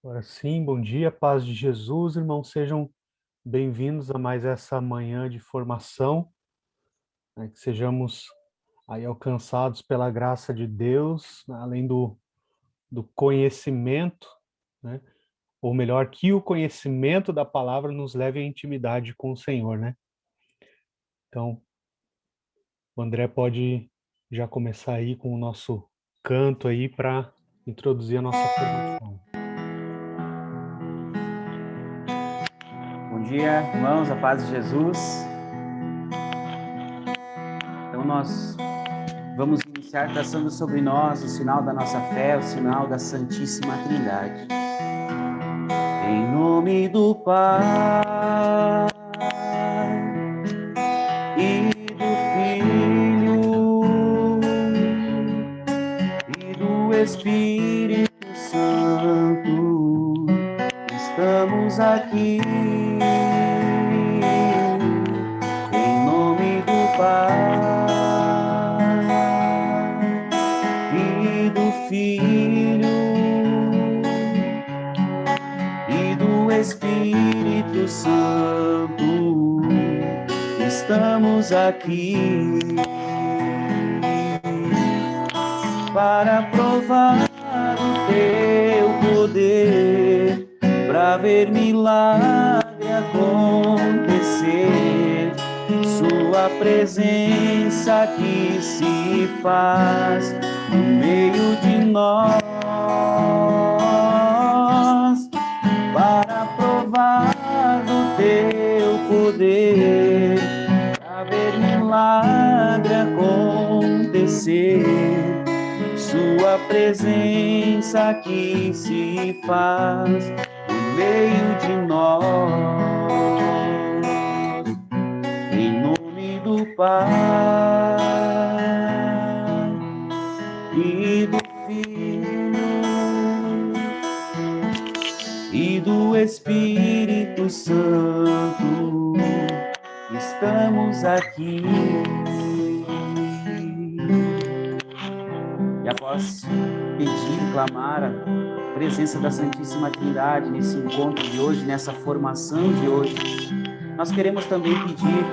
Agora sim, bom dia, paz de Jesus, irmãos, sejam bem-vindos a mais essa manhã de formação, né, que sejamos aí alcançados pela graça de Deus, além do conhecimento, né, ou melhor, que o conhecimento da palavra nos leve à intimidade com o Senhor, né? Então, o André pode já começar aí com o nosso canto aí para introduzir a nossa formação. Bom dia, irmãos, a paz de Jesus. Então nós vamos iniciar traçando sobre nós o sinal da nossa fé, o sinal da Santíssima Trindade. Em nome do Pai e do Filho e do Espírito Santo, estamos aqui. Em nome do Pai e do Filho e do Espírito Santo, estamos aqui para provar o teu poder, para ver milagre acontecer. Sua presença que se faz no meio de nós, para provar do teu poder, para ver milagre acontecer. Sua presença que se faz no meio de nós. Em nome do Pai e do Filho e do Espírito Santo, estamos aqui. E após pedir e clamar a presença da Santíssima Trindade nesse encontro de hoje, nessa formação de hoje, nós queremos também pedir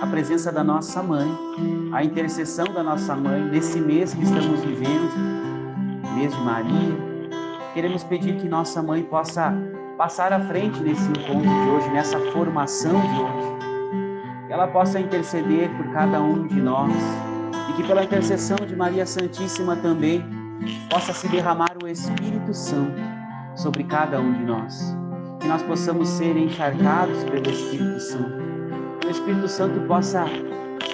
a presença da nossa mãe, a intercessão da nossa mãe nesse mês que estamos vivendo, mês de Maria. Queremos pedir que nossa mãe possa passar à frente nesse encontro de hoje, nessa formação de hoje. Que ela possa interceder por cada um de nós e que pela intercessão de Maria Santíssima também possa se derramar o Espírito Santo sobre cada um de nós. Que nós possamos ser encharcados pelo Espírito Santo. Que o Espírito Santo possa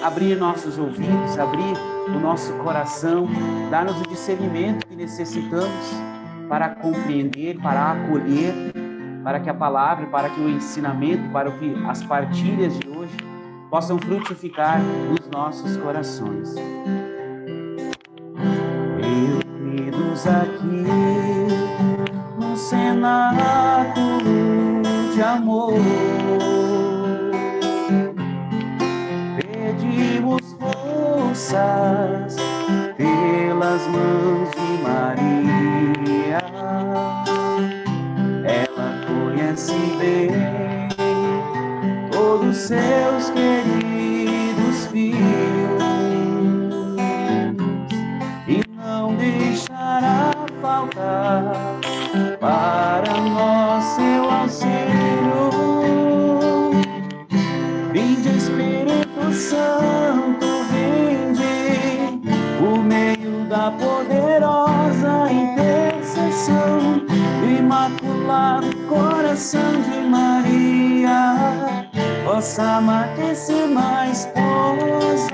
abrir nossos ouvidos, abrir o nosso coração, dar-nos o discernimento que necessitamos para compreender, para acolher, para que a palavra, para que o ensinamento, para que as partilhas de hoje possam frutificar nos nossos corações. Reunidos aqui no cenáculo de amor, pedimos forças pelas mãos de Maria. Ela conhece bem todos seus queridos filhos e não deixará faltar para nós seu auxílio. Vinde, Espírito Santo, vinde, por meio da poderosa intercessão do Imaculado Coração de Maria, vossa amadíssima esposa.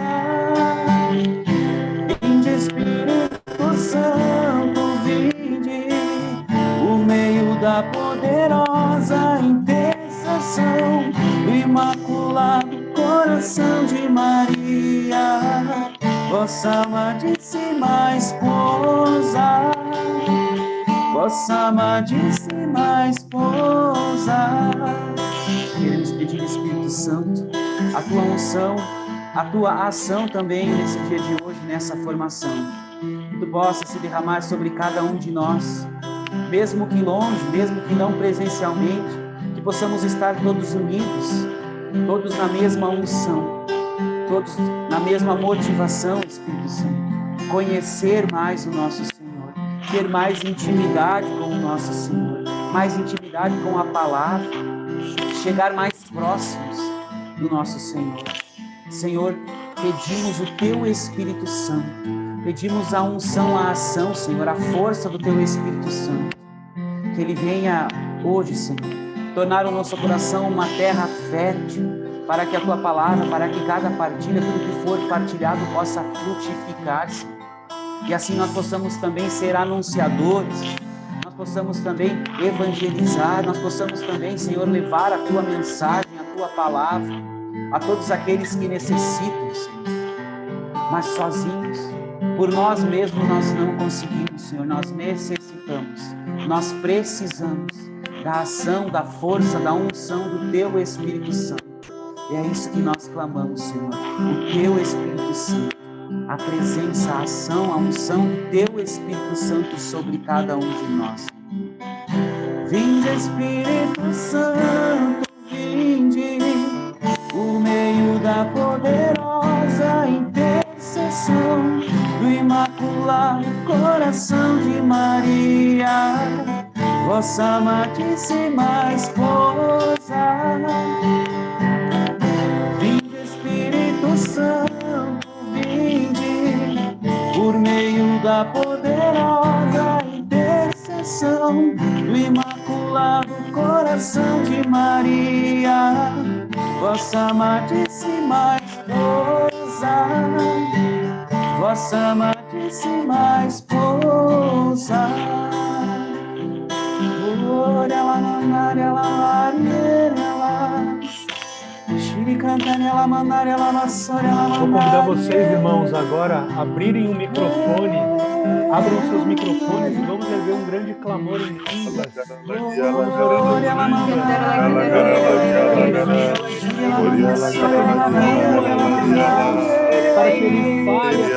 Vinde, Espírito Santo, vinde, por meio da poderosa intercessão do Imaculado Coração de Maria, vossa amadíssima esposa, vossa amadíssima esposa. Queremos pedir, Espírito Santo, a tua unção, a tua ação também nesse dia de hoje, nessa formação. Que tu possa se derramar sobre cada um de nós, mesmo que longe, mesmo que não presencialmente, que possamos estar todos unidos, todos na mesma unção, todos na mesma motivação, Espírito Santo. Conhecer mais o nosso Senhor, ter mais intimidade com o nosso Senhor, mais intimidade com a palavra, chegar mais próximos do nosso Senhor. Senhor, pedimos o Teu Espírito Santo, pedimos a unção, a ação, Senhor, a força do Teu Espírito Santo, que Ele venha hoje, Senhor, tornar o nosso coração uma terra fértil, para que a Tua palavra, para que cada partilha, tudo que for partilhado possa frutificar, Senhor. E assim nós possamos também ser anunciadores, nós possamos também evangelizar, nós possamos também, Senhor, levar a Tua mensagem, a Tua palavra, a todos aqueles que necessitam, Senhor. Mas sozinhos, por nós mesmos, nós não conseguimos, Senhor. Nós necessitamos, nós precisamos da ação, da força, da unção do Teu Espírito Santo. E é isso que nós clamamos, Senhor. O Teu Espírito Santo, a presença, a ação, a unção do Teu Espírito Santo sobre cada um de nós. Vinde, Espírito Santo, vinde, por meio da poderosa intercessão do Imaculado Coração de Maria, vossa amadíssima esposa. Vinde, Espírito Santo, vinde, por meio da poderosa intercessão do Imaculado Coração de Maria, vossa amadíssima esposa, vossa amadíssima esposa. Ela mandaria, ela maria, ela Shiri cantaria, ela mandaria, ela vassoura, ela mandaria. Vou convidar vocês, irmãos, agora a abrirem o microfone. Abram seus microfones e vamos erguer um grande clamor em línguas. Vamos orando em línguas. Para que Ele fale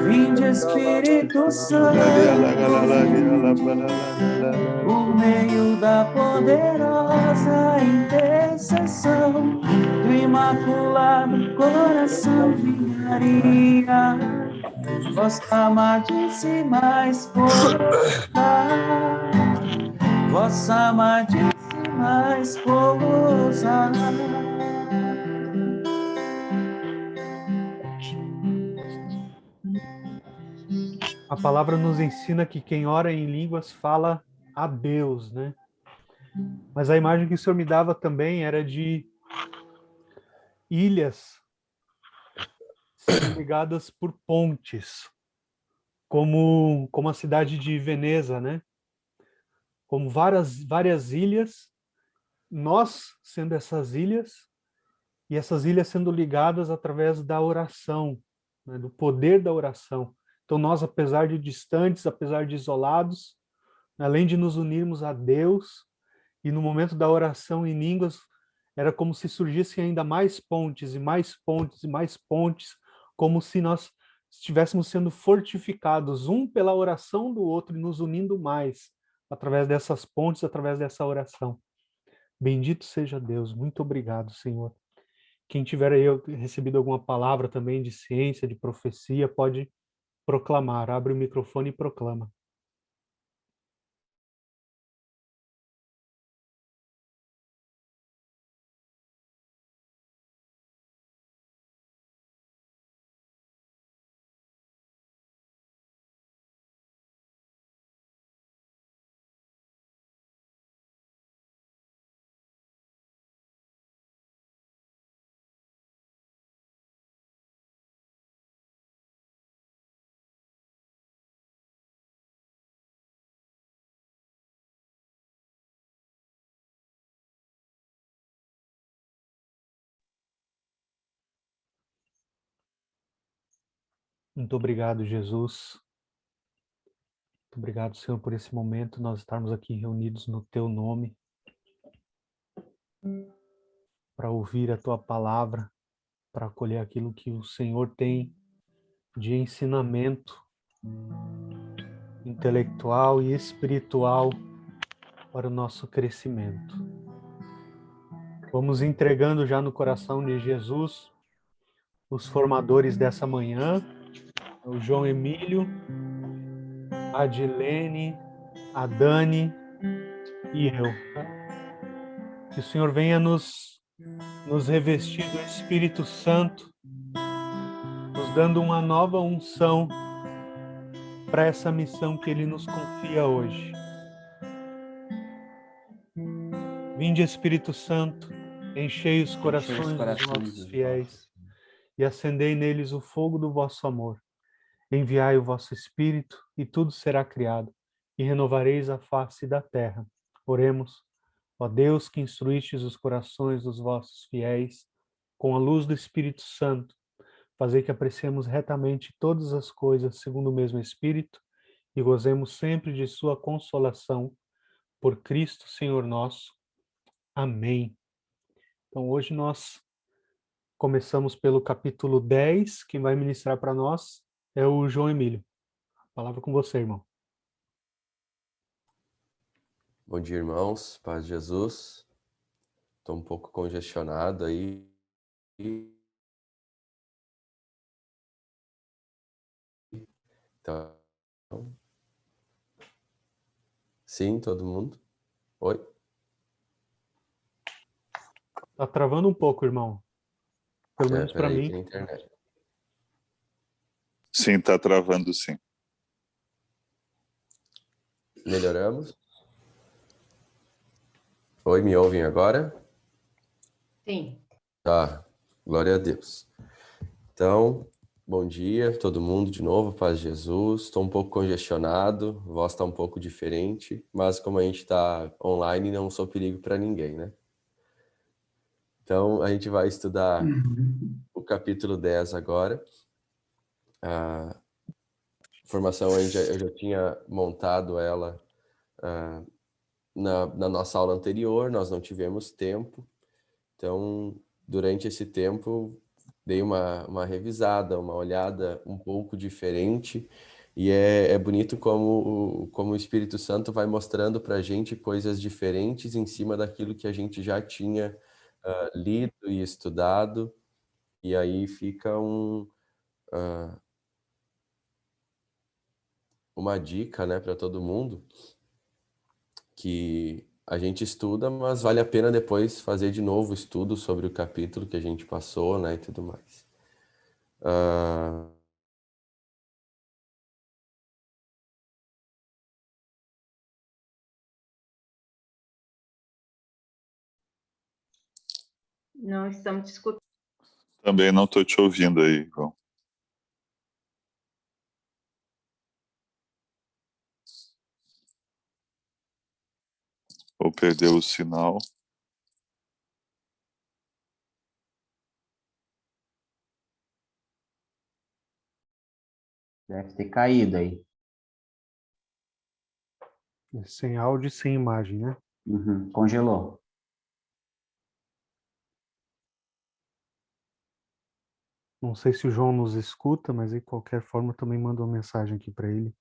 Vinde, Espírito Santo, por meio da poderosa intercessão do Imaculado Coração de Maria, vossa amadíssima esposa, vossa amadíssima esposa. A palavra nos ensina que quem ora em línguas fala a Deus, né? Mas a imagem que o Senhor me dava também era de ilhas sendo ligadas por pontes, como a cidade de Veneza, né? Como várias ilhas, nós sendo essas ilhas, e essas ilhas sendo ligadas através da oração, né? Do poder da oração. Então nós, apesar de distantes, apesar de isolados, além de nos unirmos a Deus, e no momento da oração em línguas, era como se surgissem ainda mais pontes, e mais pontes, e mais pontes, como se nós estivéssemos sendo fortificados, um pela oração do outro, e nos unindo mais, através dessas pontes, através dessa oração. Bendito seja Deus, muito obrigado, Senhor. Quem tiver aí recebido alguma palavra também de ciência, de profecia, pode proclamar. Abre o microfone e proclama. Muito obrigado, Jesus. Muito obrigado, Senhor, por esse momento, nós estarmos aqui reunidos no Teu nome, para ouvir a Tua palavra, para acolher aquilo que o Senhor tem de ensinamento intelectual e espiritual para o nosso crescimento. Vamos entregando já no coração de Jesus os formadores dessa manhã, o João Emílio, a Adilene, a Dani e eu. Que o Senhor venha nos revestir do Espírito Santo, nos dando uma nova unção para essa missão que Ele nos confia hoje. Vinde, Espírito Santo, enchei os corações dos nossos fiéis e acendei neles o fogo do vosso amor. Enviai o vosso Espírito e tudo será criado, e renovareis a face da terra. Oremos. Ó Deus, que instruístes os corações dos vossos fiéis com a luz do Espírito Santo, fazei que apreciemos retamente todas as coisas segundo o mesmo Espírito e gozemos sempre de sua consolação. Por Cristo, Senhor nosso. Amém. Então, hoje nós começamos pelo capítulo 10. Quem vai ministrar para nós é o João Emílio. A palavra com você, irmão. Bom dia, irmãos. Paz de Jesus. Estou um pouco congestionado aí. Então, sim, todo mundo. Oi? Tá travando um pouco, irmão. Pelo menos para Peraí, mim. que é a internet. Sim, tá travando, sim. Melhoramos? Oi, me ouvem agora? Sim. Tá, glória a Deus. Então, bom dia todo mundo de novo, paz de Jesus. Estou um pouco congestionado, a voz está um pouco diferente, mas como a gente está online, não sou perigo para ninguém, né? Então, a gente vai estudar o capítulo 10 agora. A formação eu já tinha montado ela na nossa aula anterior, nós não tivemos tempo. Então, durante esse tempo, dei uma revisada, uma olhada um pouco diferente. E é bonito como o Espírito Santo vai mostrando para a gente coisas diferentes em cima daquilo que a gente já tinha lido e estudado. E aí fica uma dica, né, para todo mundo, que a gente estuda, mas vale a pena depois fazer de novo o estudo sobre o capítulo que a gente passou, né, e tudo mais. Não estamos te escutando. Também não estou te ouvindo aí, João. Ou perdeu o sinal. Deve ter caído aí. Sem áudio e sem imagem, né? Uhum, congelou. Não sei se o João nos escuta, mas de qualquer forma eu também mando uma mensagem aqui para ele.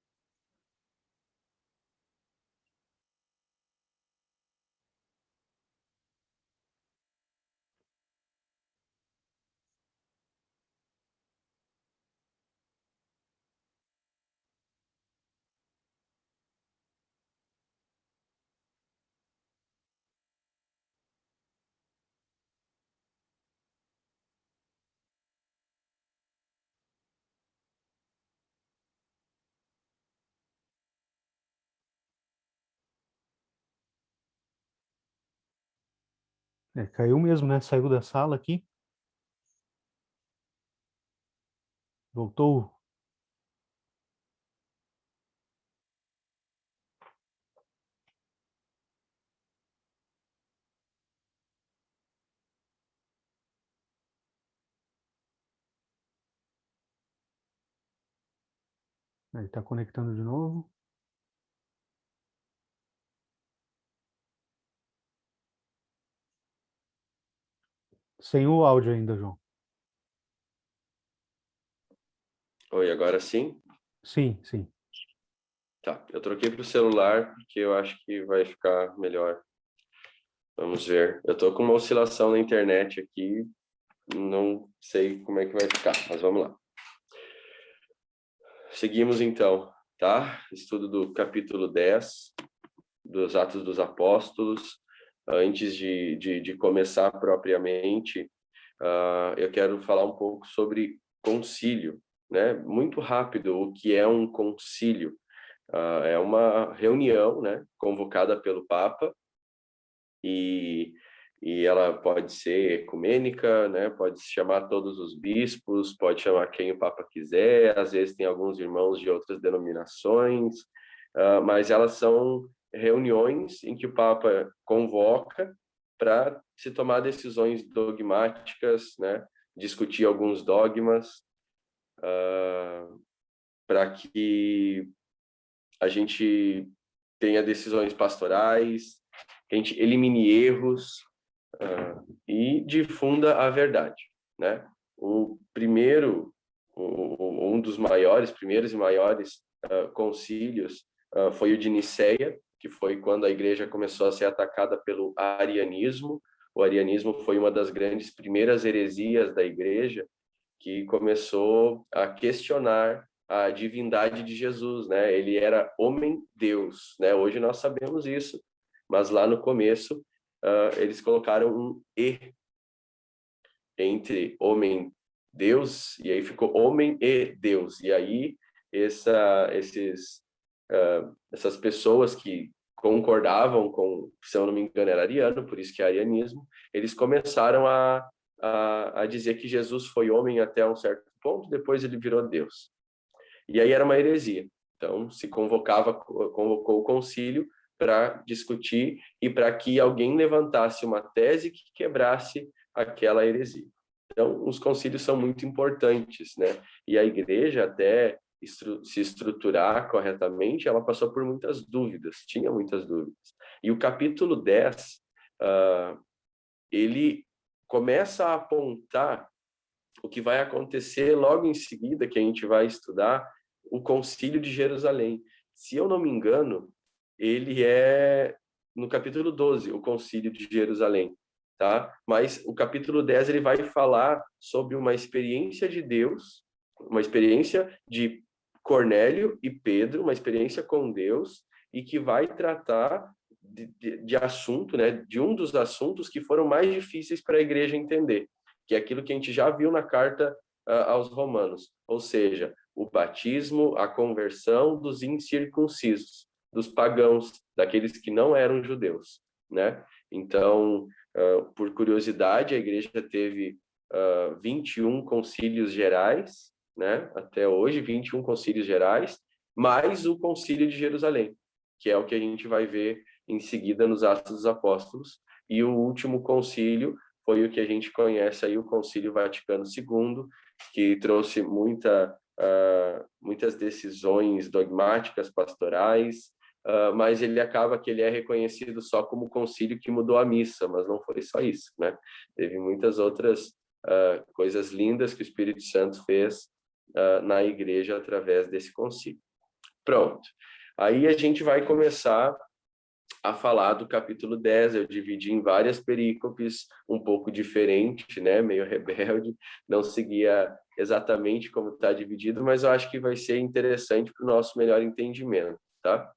Caiu mesmo, né? Saiu da sala aqui. Voltou. Ele está conectando de novo. Sem o áudio ainda, João. Oi, agora sim? Sim, sim. Tá, eu troquei para o celular porque eu acho que vai ficar melhor. Vamos ver. Eu tô com uma oscilação na internet aqui, não sei como é que vai ficar, mas vamos lá. Seguimos então, tá? Estudo do capítulo 10 dos Atos dos Apóstolos. Antes de começar propriamente, eu quero falar um pouco sobre concílio, né? Muito rápido, o que é um concílio? É uma reunião, né, convocada pelo Papa e ela pode ser ecumênica, né? Pode chamar todos os bispos, pode chamar quem o Papa quiser, às vezes tem alguns irmãos de outras denominações, mas elas são reuniões em que o Papa convoca para se tomar decisões dogmáticas, né? Discutir alguns dogmas, para que a gente tenha decisões pastorais, que a gente elimine erros, e difunda a verdade, né? O primeiro, um dos primeiros e maiores concílios foi o de Nicéia, que foi quando a igreja começou a ser atacada pelo arianismo. O arianismo foi uma das grandes primeiras heresias da igreja, que começou a questionar a divindade de Jesus, né? Ele era homem-deus, né? Hoje nós sabemos isso, mas lá no começo eles colocaram um E entre homem-deus, e aí ficou homem e Deus. E aí essas pessoas que concordavam com, se eu não me engano, era ariano, por isso que é arianismo, eles começaram a dizer que Jesus foi homem até um certo ponto, depois ele virou Deus. E aí era uma heresia. Então, convocou o concílio para discutir e para que alguém levantasse uma tese que quebrasse aquela heresia. Então, os concílios são muito importantes, né? E a igreja, até se estruturar corretamente, ela passou por muitas dúvidas, tinha muitas dúvidas. E o capítulo 10, ele começa a apontar o que vai acontecer logo em seguida, que a gente vai estudar, o Concílio de Jerusalém. Se eu não me engano, ele é no capítulo 12, o Concílio de Jerusalém, tá? Mas o capítulo 10 ele vai falar sobre uma experiência de Deus, uma experiência de Cornélio e Pedro, uma experiência com Deus, e que vai tratar de assunto, né, de um dos assuntos que foram mais difíceis para a igreja entender, que é aquilo que a gente já viu na carta aos Romanos, ou seja, o batismo, a conversão dos incircuncisos, dos pagãos, daqueles que não eram judeus, né? Então, por curiosidade, a igreja teve 21 concílios gerais, né? Até hoje, 21 concílios gerais, mais o concílio de Jerusalém, que é o que a gente vai ver em seguida nos Atos dos Apóstolos, e o último concílio foi o que a gente conhece aí, o Concílio Vaticano II, que trouxe muitas decisões dogmáticas pastorais, mas ele acaba que ele é reconhecido só como concílio que mudou a missa, mas não foi só isso, né? Teve muitas outras coisas lindas que o Espírito Santo fez na igreja através desse concílio. Pronto. Aí a gente vai começar a falar do capítulo 10, eu dividi em várias perícopes, um pouco diferente, né, meio rebelde, não seguia exatamente como está dividido, mas eu acho que vai ser interessante para o nosso melhor entendimento, tá?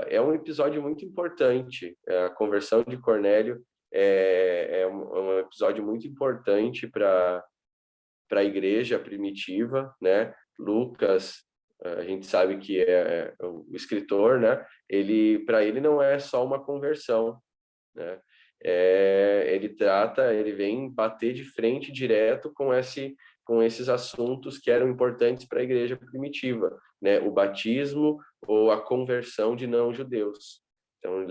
É um episódio muito importante, a conversão de Cornélio é um episódio muito importante para a igreja primitiva, né? Lucas, a gente sabe que é o escritor, né? Para ele não é só uma conversão, né? Ele vem bater de frente direto com esses assuntos que eram importantes para a igreja primitiva, né? O batismo ou a conversão de não-judeus. Então,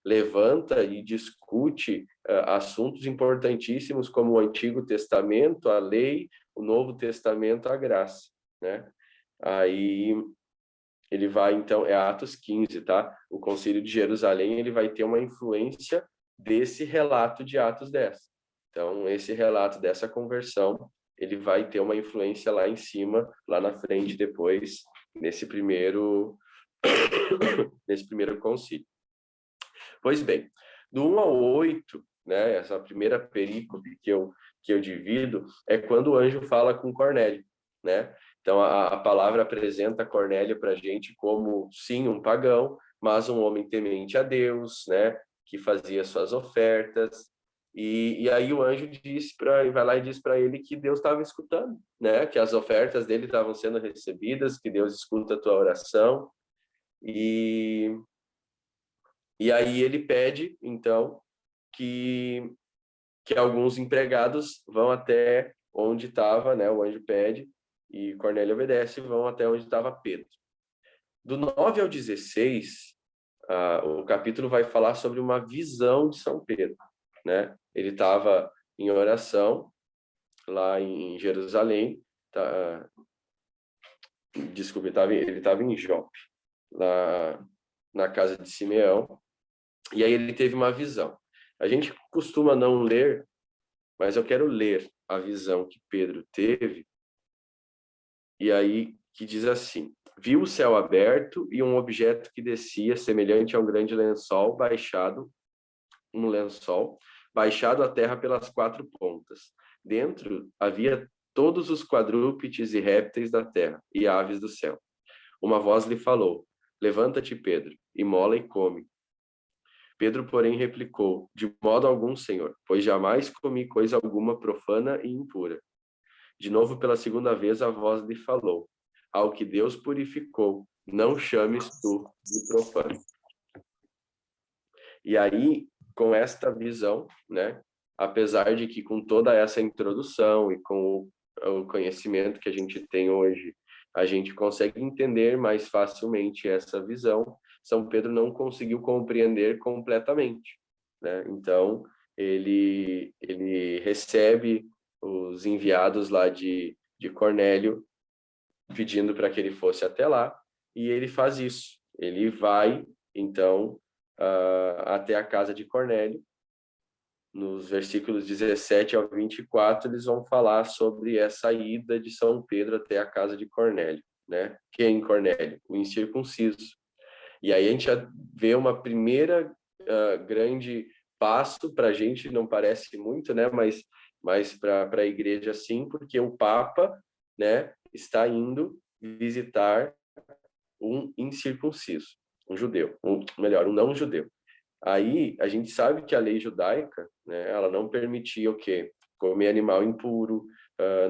levanta e discute assuntos importantíssimos como o Antigo Testamento, a lei, o Novo Testamento, a graça, né? Aí ele vai, então, é Atos 15, tá? O Concílio de Jerusalém, ele vai ter uma influência desse relato de Atos 10. Então, esse relato dessa conversão, ele vai ter uma influência lá em cima, lá na frente, depois, nesse primeiro concílio. Pois bem, do 1 ao 8, né, essa primeira perícope que eu divido, é quando o anjo fala com Cornélio, né? Então, a palavra apresenta Cornélio para a gente como, sim, um pagão, mas um homem temente a Deus, né? Que fazia suas ofertas. E aí o anjo vai lá e diz para ele que Deus estava escutando, né? Que as ofertas dele estavam sendo recebidas, que Deus escuta a tua oração. E aí ele pede, então, que alguns empregados vão até onde estava, né? O anjo pede, e Cornélio obedece, vão até onde estava Pedro. Do 9 ao 16, o capítulo vai falar sobre uma visão de São Pedro, né? Ele estava em oração lá em Jerusalém, ele estava em Jope, lá na casa de Simeão, e aí ele teve uma visão. A gente costuma não ler, mas eu quero ler a visão que Pedro teve, e aí que diz assim: viu o céu aberto e um objeto que descia, semelhante a um grande lençol baixado à terra pelas 4 pontas. Dentro havia todos os quadrúpedes e répteis da terra e aves do céu. Uma voz lhe falou: levanta-te, Pedro, imola e come. Pedro, porém, replicou: de modo algum, Senhor, pois jamais comi coisa alguma profana e impura. De novo, pela segunda vez, a voz lhe falou: ao que Deus purificou, não chames tu de profano. E aí, com esta visão, né, apesar de que com toda essa introdução e com o conhecimento que a gente tem hoje, a gente consegue entender mais facilmente essa visão, São Pedro não conseguiu compreender completamente, né? Então, ele recebe os enviados lá de Cornélio pedindo para que ele fosse até lá, e ele faz isso. Ele vai, então, até a casa de Cornélio. Nos versículos 17 ao 24, eles vão falar sobre essa ida de São Pedro até a casa de Cornélio, né? Quem Cornélio? O incircunciso. E aí a gente já vê uma primeira grande passo, para a gente não parece muito, né? Mas para a igreja sim, porque o Papa, né, está indo visitar um incircunciso, um judeu, um não judeu. Aí a gente sabe que a lei judaica, né, ela não permitia o quê? Comer animal impuro,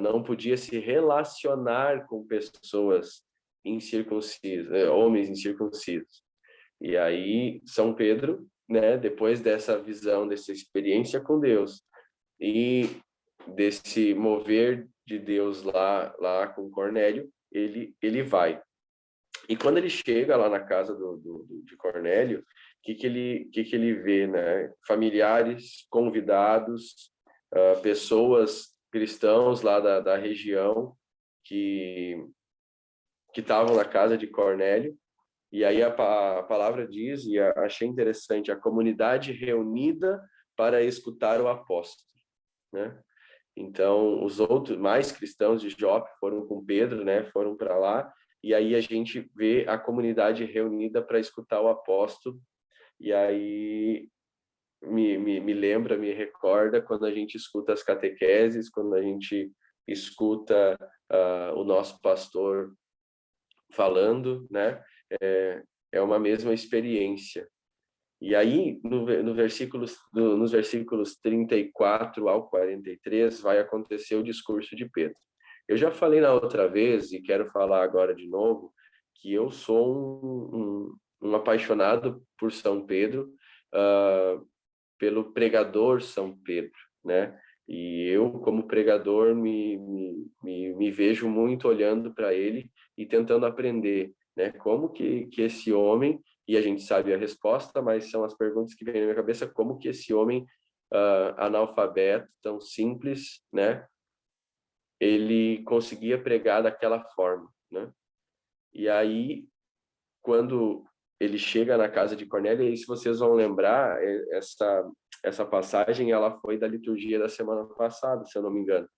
não podia se relacionar com pessoas incircuncisas, homens incircuncisos. E aí São Pedro, né, depois dessa visão, dessa experiência com Deus e desse mover de Deus lá com Cornélio, ele vai. E quando ele chega lá na casa de Cornélio, que ele vê, né? Familiares, convidados, pessoas cristãos lá da região que estavam na casa de Cornélio. E aí a palavra diz, e achei interessante, a comunidade reunida para escutar o apóstolo, né? Então, os outros, mais cristãos de Jope foram com Pedro, né? Foram para lá, e aí a gente vê a comunidade reunida para escutar o apóstolo, e aí me lembra, me recorda quando a gente escuta as catequeses, quando a gente escuta o nosso pastor falando, né? É uma mesma experiência. E aí, nos versículos 34 ao 43, vai acontecer o discurso de Pedro. Eu já falei na outra vez, e quero falar agora de novo, que eu sou um apaixonado por São Pedro, pelo pregador São Pedro, né? E eu, como pregador, me vejo muito olhando para ele e tentando aprender, né? Como que esse homem, e a gente sabe a resposta, mas são as perguntas que vêm na minha cabeça, como que esse homem analfabeto, tão simples, né? Ele conseguia pregar daquela forma, né? E aí, quando ele chega na casa de Cornélio, e se vocês vão lembrar, essa passagem ela foi da liturgia da semana passada, se eu não me engano,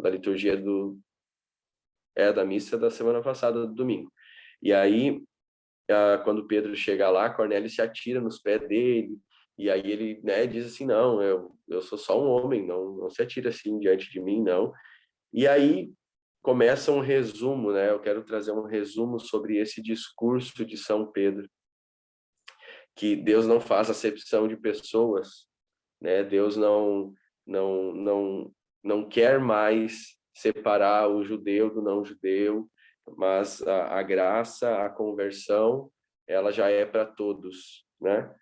da liturgia da missa da semana passada, do domingo. E aí, quando Pedro chega lá, Cornélio se atira nos pés dele, e aí ele, né, diz assim, não, eu sou só um homem, não se atira assim diante de mim, não. E aí começa um resumo, né? Eu quero trazer um resumo sobre esse discurso de São Pedro, que Deus não faz acepção de pessoas, né? Deus não quer mais separar o judeu do não judeu, mas a graça, a conversão, ela já é para todos, né?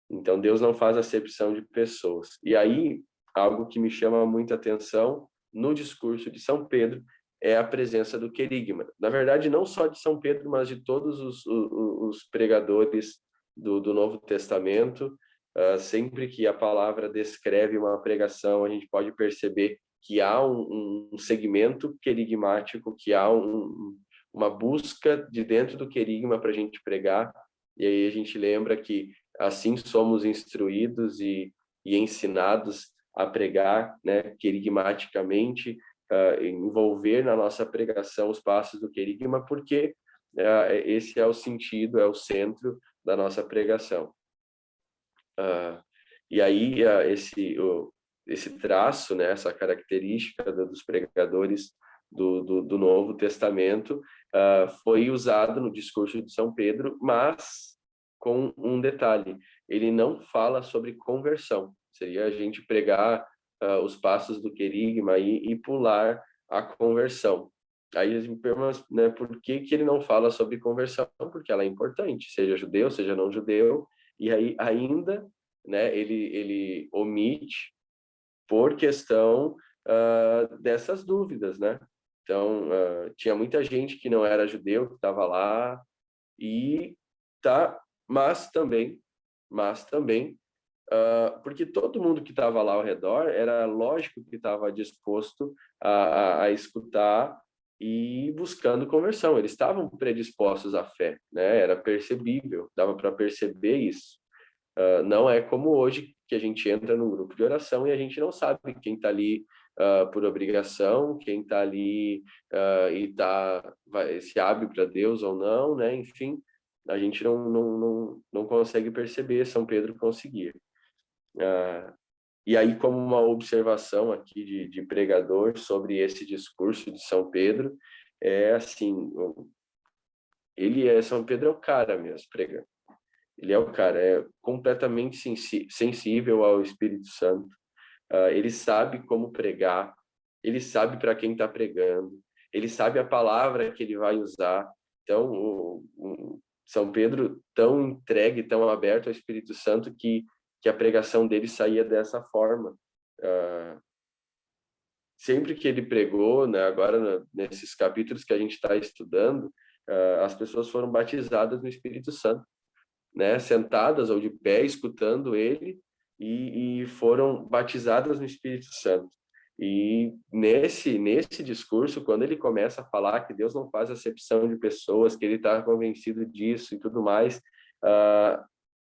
Então Deus não faz acepção de pessoas. E aí algo que me chama muita atenção no discurso de São Pedro é a presença do querigma. Na verdade, não só de São Pedro, mas de todos os pregadores do Novo Testamento. Sempre que a palavra descreve uma pregação, a gente pode perceber que há um segmento querigmático, que há uma busca de dentro do querigma para a gente pregar. E aí a gente lembra que assim somos instruídos e ensinados a pregar, né, querigmaticamente, envolver na nossa pregação os passos do querigma, porque esse é o sentido, é o centro da nossa pregação. E aí esse traço, né, essa característica dos pregadores do Novo Testamento foi usado no discurso de São Pedro, mas com um detalhe: ele não fala sobre conversão. Seria a gente pregar os passos do querigma e pular a conversão. Aí a gente pergunta, né, por que ele não fala sobre conversão? Porque ela é importante, seja judeu, seja não judeu. E aí ainda, né, ele omite por questão dessas dúvidas, né? Então, tinha muita gente que não era judeu, que estava lá, mas também, porque todo mundo que estava lá ao redor era lógico que estava disposto a escutar e buscando conversão. Eles estavam predispostos à fé, né? Era percebível, dava para perceber isso. Não é como hoje que a gente entra num grupo de oração e a gente não sabe quem está ali por obrigação, quem está ali se abre para Deus ou não, né? Enfim, a gente não consegue perceber. São Pedro conseguia. E aí, como uma observação aqui de pregador sobre esse discurso de São Pedro, é assim, São Pedro é o cara mesmo, pregando. Ele é o cara, é completamente sensível ao Espírito Santo. Ele sabe como pregar, ele sabe para quem está pregando, ele sabe a palavra que ele vai usar. Então, o São Pedro tão entregue, tão aberto ao Espírito Santo que a pregação dele saía dessa forma. Sempre que ele pregou, né, agora nesses capítulos que a gente está estudando, as pessoas foram batizadas no Espírito Santo. né, sentadas ou de pé, escutando ele, e foram batizadas no Espírito Santo. E nesse discurso, quando ele começa a falar que Deus não faz acepção de pessoas, que ele está convencido disso e tudo mais,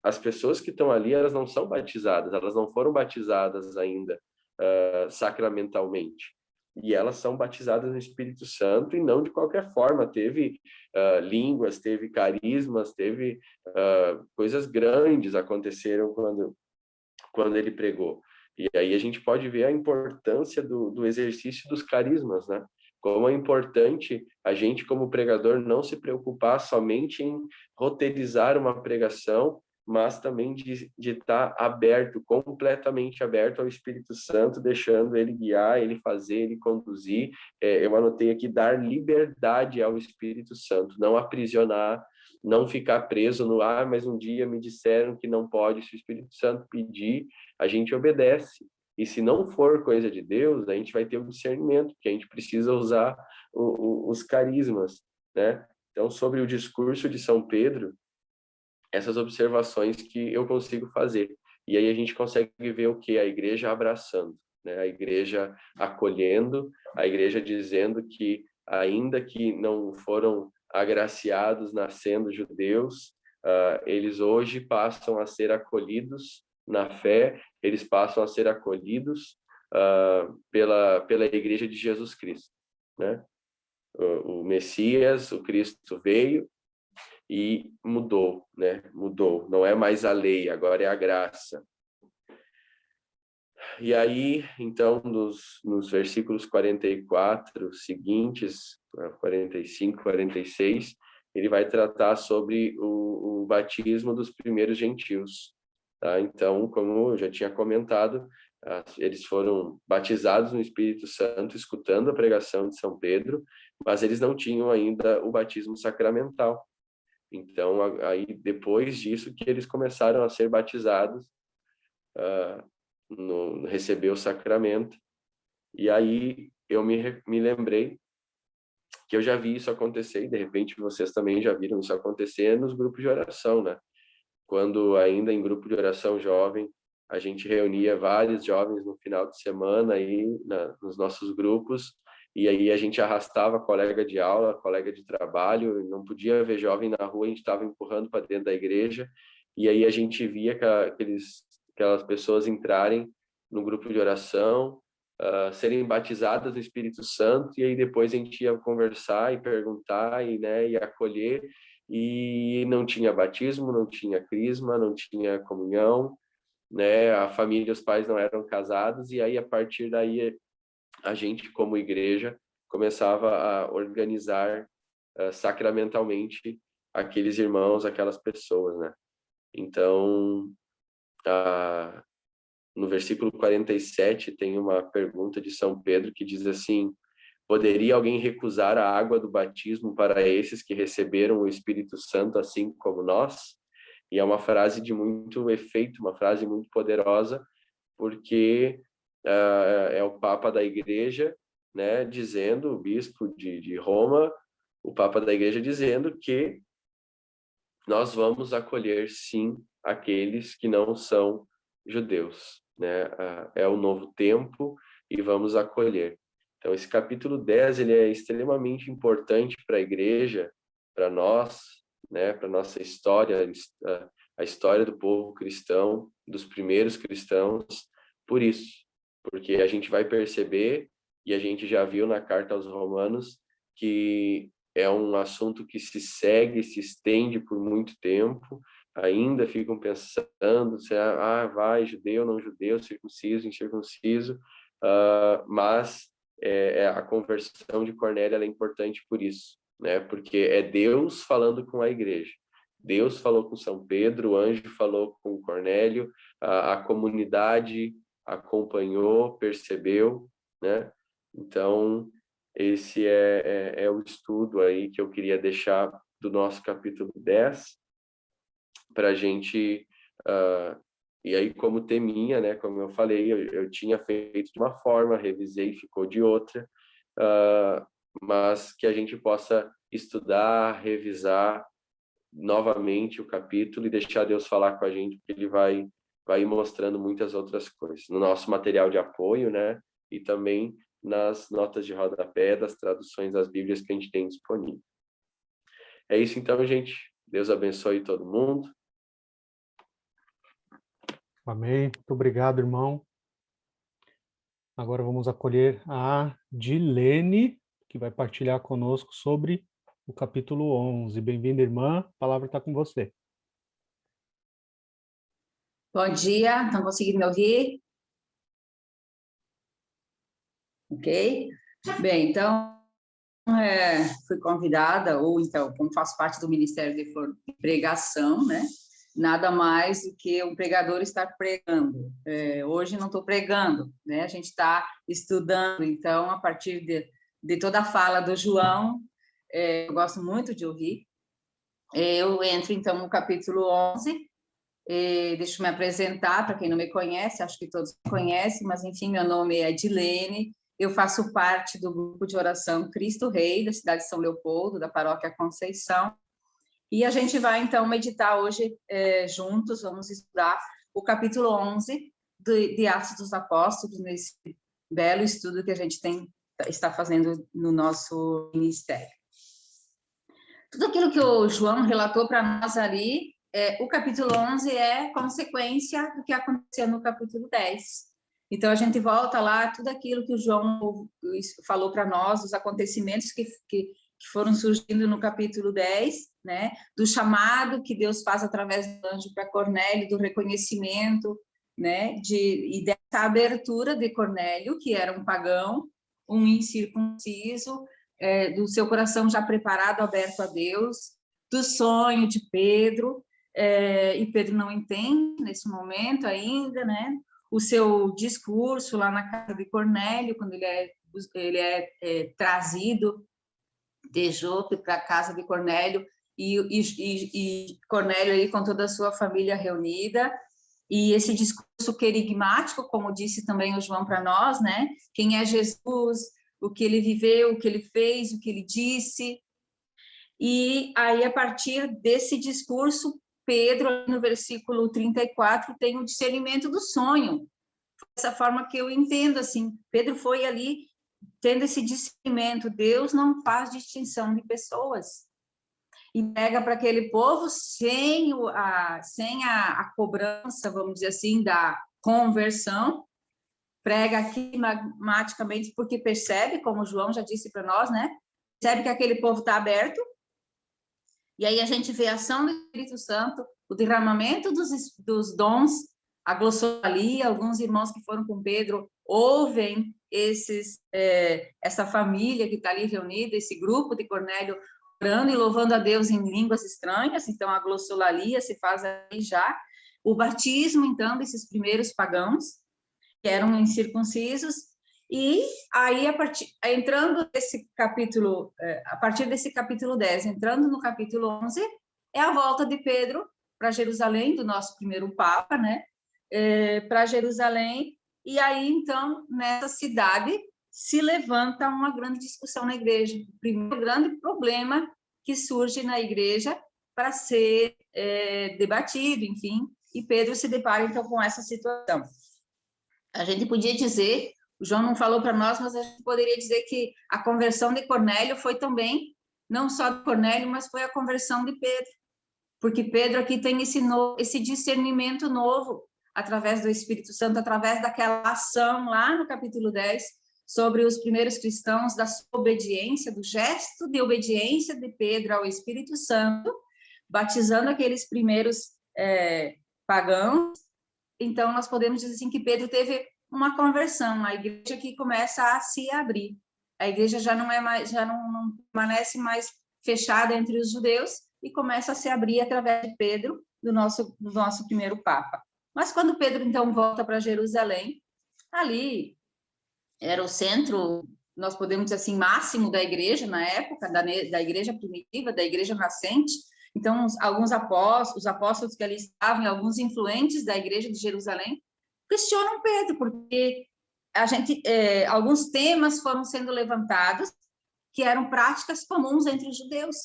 as pessoas que estão ali, elas não são batizadas, elas não foram batizadas ainda sacramentalmente. E elas são batizadas no Espírito Santo e não de qualquer forma. Teve línguas, teve carismas, teve coisas grandes aconteceram quando ele pregou. E aí a gente pode ver a importância do exercício dos carismas, né? Como é importante a gente, como pregador, não se preocupar somente em roteirizar uma pregação, mas também de estar aberto, completamente aberto ao Espírito Santo, deixando ele guiar, ele fazer, ele conduzir. Eu anotei aqui, dar liberdade ao Espírito Santo, não aprisionar, não ficar preso no, mas um dia me disseram que não pode, se o Espírito Santo pedir, a gente obedece. E se não for coisa de Deus, a gente vai ter o discernimento, que a gente precisa usar os carismas, né? Então, sobre o discurso de São Pedro, essas observações que eu consigo fazer. E aí a gente consegue ver o que? A igreja abraçando, né? A igreja acolhendo, a igreja dizendo que, ainda que não foram agraciados nascendo judeus, eles hoje passam a ser acolhidos na fé, eles passam a ser acolhidos pela igreja de Jesus Cristo, né? O Messias, o Cristo veio e mudou, né? Mudou. Não é mais a lei, agora é a graça. E aí, então, nos versículos 44 seguintes, 45, 46, ele vai tratar sobre o batismo dos primeiros gentios. Tá? Então, como eu já tinha comentado, eles foram batizados no Espírito Santo, escutando a pregação de São Pedro, mas eles não tinham ainda o batismo sacramental. Então, aí depois disso que eles começaram a ser batizados, receber o sacramento. E aí eu me lembrei que eu já vi isso acontecer, e de repente vocês também já viram isso acontecer nos grupos de oração, né? Quando ainda em grupo de oração jovem, a gente reunia vários jovens no final de semana aí nos nossos grupos, e aí a gente arrastava colega de aula, colega de trabalho, não podia ver jovem na rua, a gente estava empurrando para dentro da igreja, e aí a gente via aquelas pessoas entrarem no grupo de oração, serem batizadas no Espírito Santo, e aí depois a gente ia conversar e perguntar e acolher, e não tinha batismo, não tinha crisma, não tinha comunhão, né? A família, os pais não eram casados, e aí a partir daí a gente, como igreja, começava a organizar sacramentalmente aqueles irmãos, aquelas pessoas, né? Então, no versículo 47 tem uma pergunta de São Pedro que diz assim: poderia alguém recusar a água do batismo para esses que receberam o Espírito Santo assim como nós? E é uma frase de muito efeito, uma frase muito poderosa, porque é o Papa da Igreja, né, dizendo, o Bispo de Roma, o Papa da Igreja dizendo que nós vamos acolher, sim, aqueles que não são judeus, né? É o novo tempo e vamos acolher. Então, esse capítulo 10, ele é extremamente importante para a igreja, para nós, né? Para nossa história, a história do povo cristão, dos primeiros cristãos, por isso, porque a gente vai perceber, e a gente já viu na carta aos Romanos, que é um assunto que se segue, se estende por muito tempo, ainda ficam pensando se vai judeu, não judeu, circunciso, incircunciso, mas a conversão de Cornélio ela é importante por isso, né? Porque é Deus falando com a igreja. Deus falou com São Pedro, o anjo falou com Cornélio, a comunidade acompanhou, percebeu, né? Então, esse é o estudo aí que eu queria deixar do nosso capítulo 10, para a gente... e aí, como teminha, né, como eu falei, eu tinha feito de uma forma, revisei, ficou de outra, mas que a gente possa estudar, revisar novamente o capítulo e deixar Deus falar com a gente, porque Ele vai ir mostrando muitas outras coisas. No nosso material de apoio, né? E também nas notas de rodapé das traduções das Bíblias que a gente tem disponível. É isso então, gente. Deus abençoe todo mundo. Amém. Muito obrigado, irmão. Agora vamos acolher a Dilene, que vai partilhar conosco sobre o capítulo 11. Bem-vinda, irmã. A palavra está com você. Bom dia, estão conseguindo me ouvir? Ok? Bem, então, fui convidada, ou então, como faço parte do Ministério de Pregação, né? Nada mais do que um pregador estar pregando. Hoje não estou pregando, né? A gente está estudando, então, a partir de toda a fala do João, eu gosto muito de ouvir. Eu entro, então, no capítulo 11, deixa eu me apresentar, para quem não me conhece, acho que todos me conhecem, mas, enfim, meu nome é Dilene, eu faço parte do grupo de oração Cristo Rei, da cidade de São Leopoldo, da paróquia Conceição, e a gente vai, então, meditar hoje juntos, vamos estudar o capítulo 11 de Atos dos Apóstolos, nesse belo estudo que a gente está fazendo no nosso ministério. Tudo aquilo que o João relatou para nós ali, o capítulo 11 é consequência do que aconteceu no capítulo 10. Então, a gente volta lá, tudo aquilo que o João falou para nós, os acontecimentos que foram surgindo no capítulo 10, né? Do chamado que Deus faz através do anjo para Cornélio, do reconhecimento, né? E dessa abertura de Cornélio, que era um pagão, um incircunciso, do seu coração já preparado, aberto a Deus, do sonho de Pedro, e Pedro não entende nesse momento ainda, né? O seu discurso lá na casa de Cornélio, quando ele é trazido de Jope para a casa de Cornélio, e Cornélio aí com toda a sua família reunida, e esse discurso querigmático, como disse também o João para nós, né? Quem é Jesus, o que ele viveu, o que ele fez, o que ele disse. E aí, a partir desse discurso, Pedro, no versículo 34, tem o discernimento do sonho. Dessa forma que eu entendo, assim, Pedro foi ali tendo esse discernimento. Deus não faz distinção de pessoas. E pega para aquele povo sem a cobrança, vamos dizer assim, da conversão, prega quimagmaticamente, porque percebe, como o João já disse para nós, né? Percebe que aquele povo está aberto, e aí a gente vê a ação do Espírito Santo, o derramamento dos dons, a glossolalia, alguns irmãos que foram com Pedro ouvem essa família que está ali reunida, esse grupo de Cornélio, orando e louvando a Deus em línguas estranhas, então a glossolalia se faz aí já, o batismo, então, desses primeiros pagãos, que eram incircuncisos, e aí, entrando nesse capítulo, a partir desse capítulo 10, entrando no capítulo 11, é a volta de Pedro para Jerusalém, do nosso primeiro Papa, né, para Jerusalém, e aí, então, nessa cidade, se levanta uma grande discussão na igreja, o primeiro grande problema que surge na igreja para ser debatido, enfim, e Pedro se depara, então, com essa situação. A gente podia dizer, o João não falou para nós, mas a gente poderia dizer que a conversão de Cornélio foi também, não só de Cornélio, mas foi a conversão de Pedro, porque Pedro aqui tem esse discernimento novo, através do Espírito Santo, através daquela ação lá no capítulo 10, sobre os primeiros cristãos, da sua obediência, do gesto de obediência de Pedro ao Espírito Santo, batizando aqueles primeiros pagãos. Então, nós podemos dizer assim que Pedro teve uma conversão, a igreja que começa a se abrir. A igreja já não permanece mais fechada entre os judeus e começa a se abrir através de Pedro, do nosso primeiro Papa. Mas quando Pedro, então, volta para Jerusalém, ali era o centro, nós podemos dizer assim, máximo da igreja na época, da igreja primitiva, da igreja nascente. Então, alguns apóstolos, os apóstolos que ali estavam, alguns influentes da igreja de Jerusalém, questionam Pedro, porque alguns temas foram sendo levantados que eram práticas comuns entre os judeus.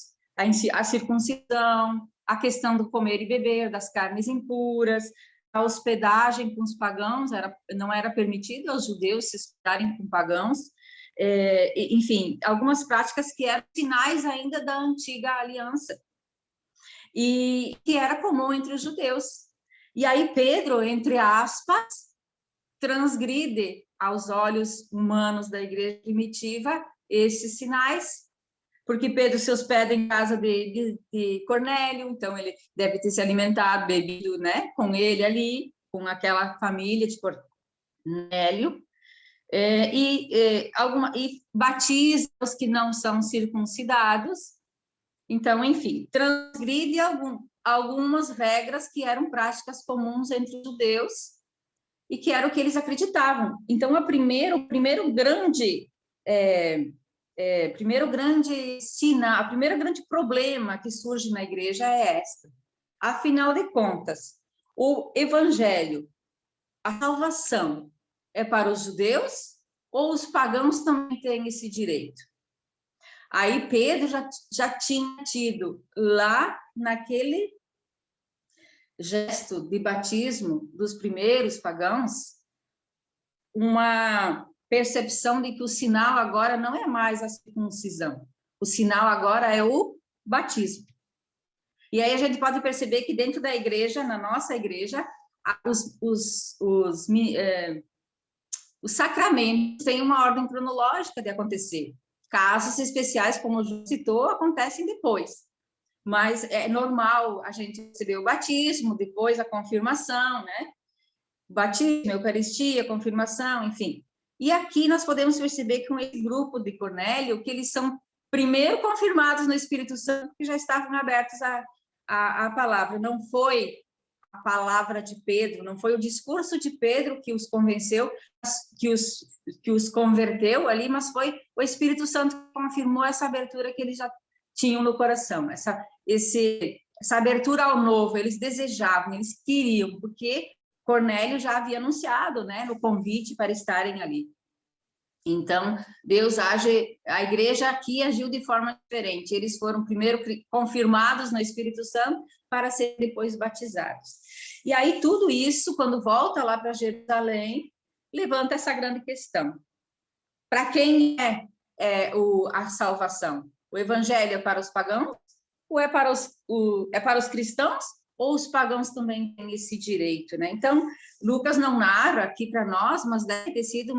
A circuncisão, a questão do comer e beber, das carnes impuras, a hospedagem com os pagãos, não era permitido aos judeus se hospedarem com pagãos, enfim, algumas práticas que eram sinais ainda da antiga aliança, e que era comum entre os judeus. E aí Pedro, entre aspas, transgride aos olhos humanos da igreja primitiva esses sinais, porque Pedro se hospeda em casa de Cornélio, então ele deve ter se alimentado, bebido, né, com ele ali, com aquela família de Cornélio, e batiza os que não são circuncidados. Então, enfim, transgride algumas regras que eram práticas comuns entre os judeus e que era o que eles acreditavam. Então, o primeiro grande sinal, o primeiro grande problema que surge na igreja é esta. Afinal de contas, o evangelho, a salvação, é para os judeus ou os pagãos também têm esse direito? Aí Pedro já tinha tido lá naquele gesto de batismo dos primeiros pagãos uma percepção de que o sinal agora não é mais a circuncisão, o sinal agora é o batismo. E aí a gente pode perceber que dentro da igreja, na nossa igreja, os sacramentos têm uma ordem cronológica de acontecer. Casos especiais, como o Ju citou, acontecem depois. Mas é normal a gente receber o batismo, depois a confirmação, né? Batismo, Eucaristia, confirmação, enfim. E aqui nós podemos perceber que com esse grupo de Cornélio, que eles são primeiro confirmados no Espírito Santo, que já estavam abertos à palavra. Não foi a palavra de Pedro, não foi o discurso de Pedro que os convenceu, que os converteu ali, mas foi o Espírito Santo que confirmou essa abertura que eles já tinham no coração, essa abertura ao novo, eles desejavam, eles queriam, porque Cornélio já havia anunciado, né, no convite para estarem ali. Então, Deus age, a igreja aqui agiu de forma diferente, eles foram primeiro confirmados no Espírito Santo para serem depois batizados. E aí tudo isso, quando volta lá para Jerusalém, levanta essa grande questão. Para quem a salvação? O evangelho é para os pagãos? Ou é para os cristãos? Ou os pagãos também têm esse direito, né? Então, Lucas não narra aqui para nós, mas deve ter sido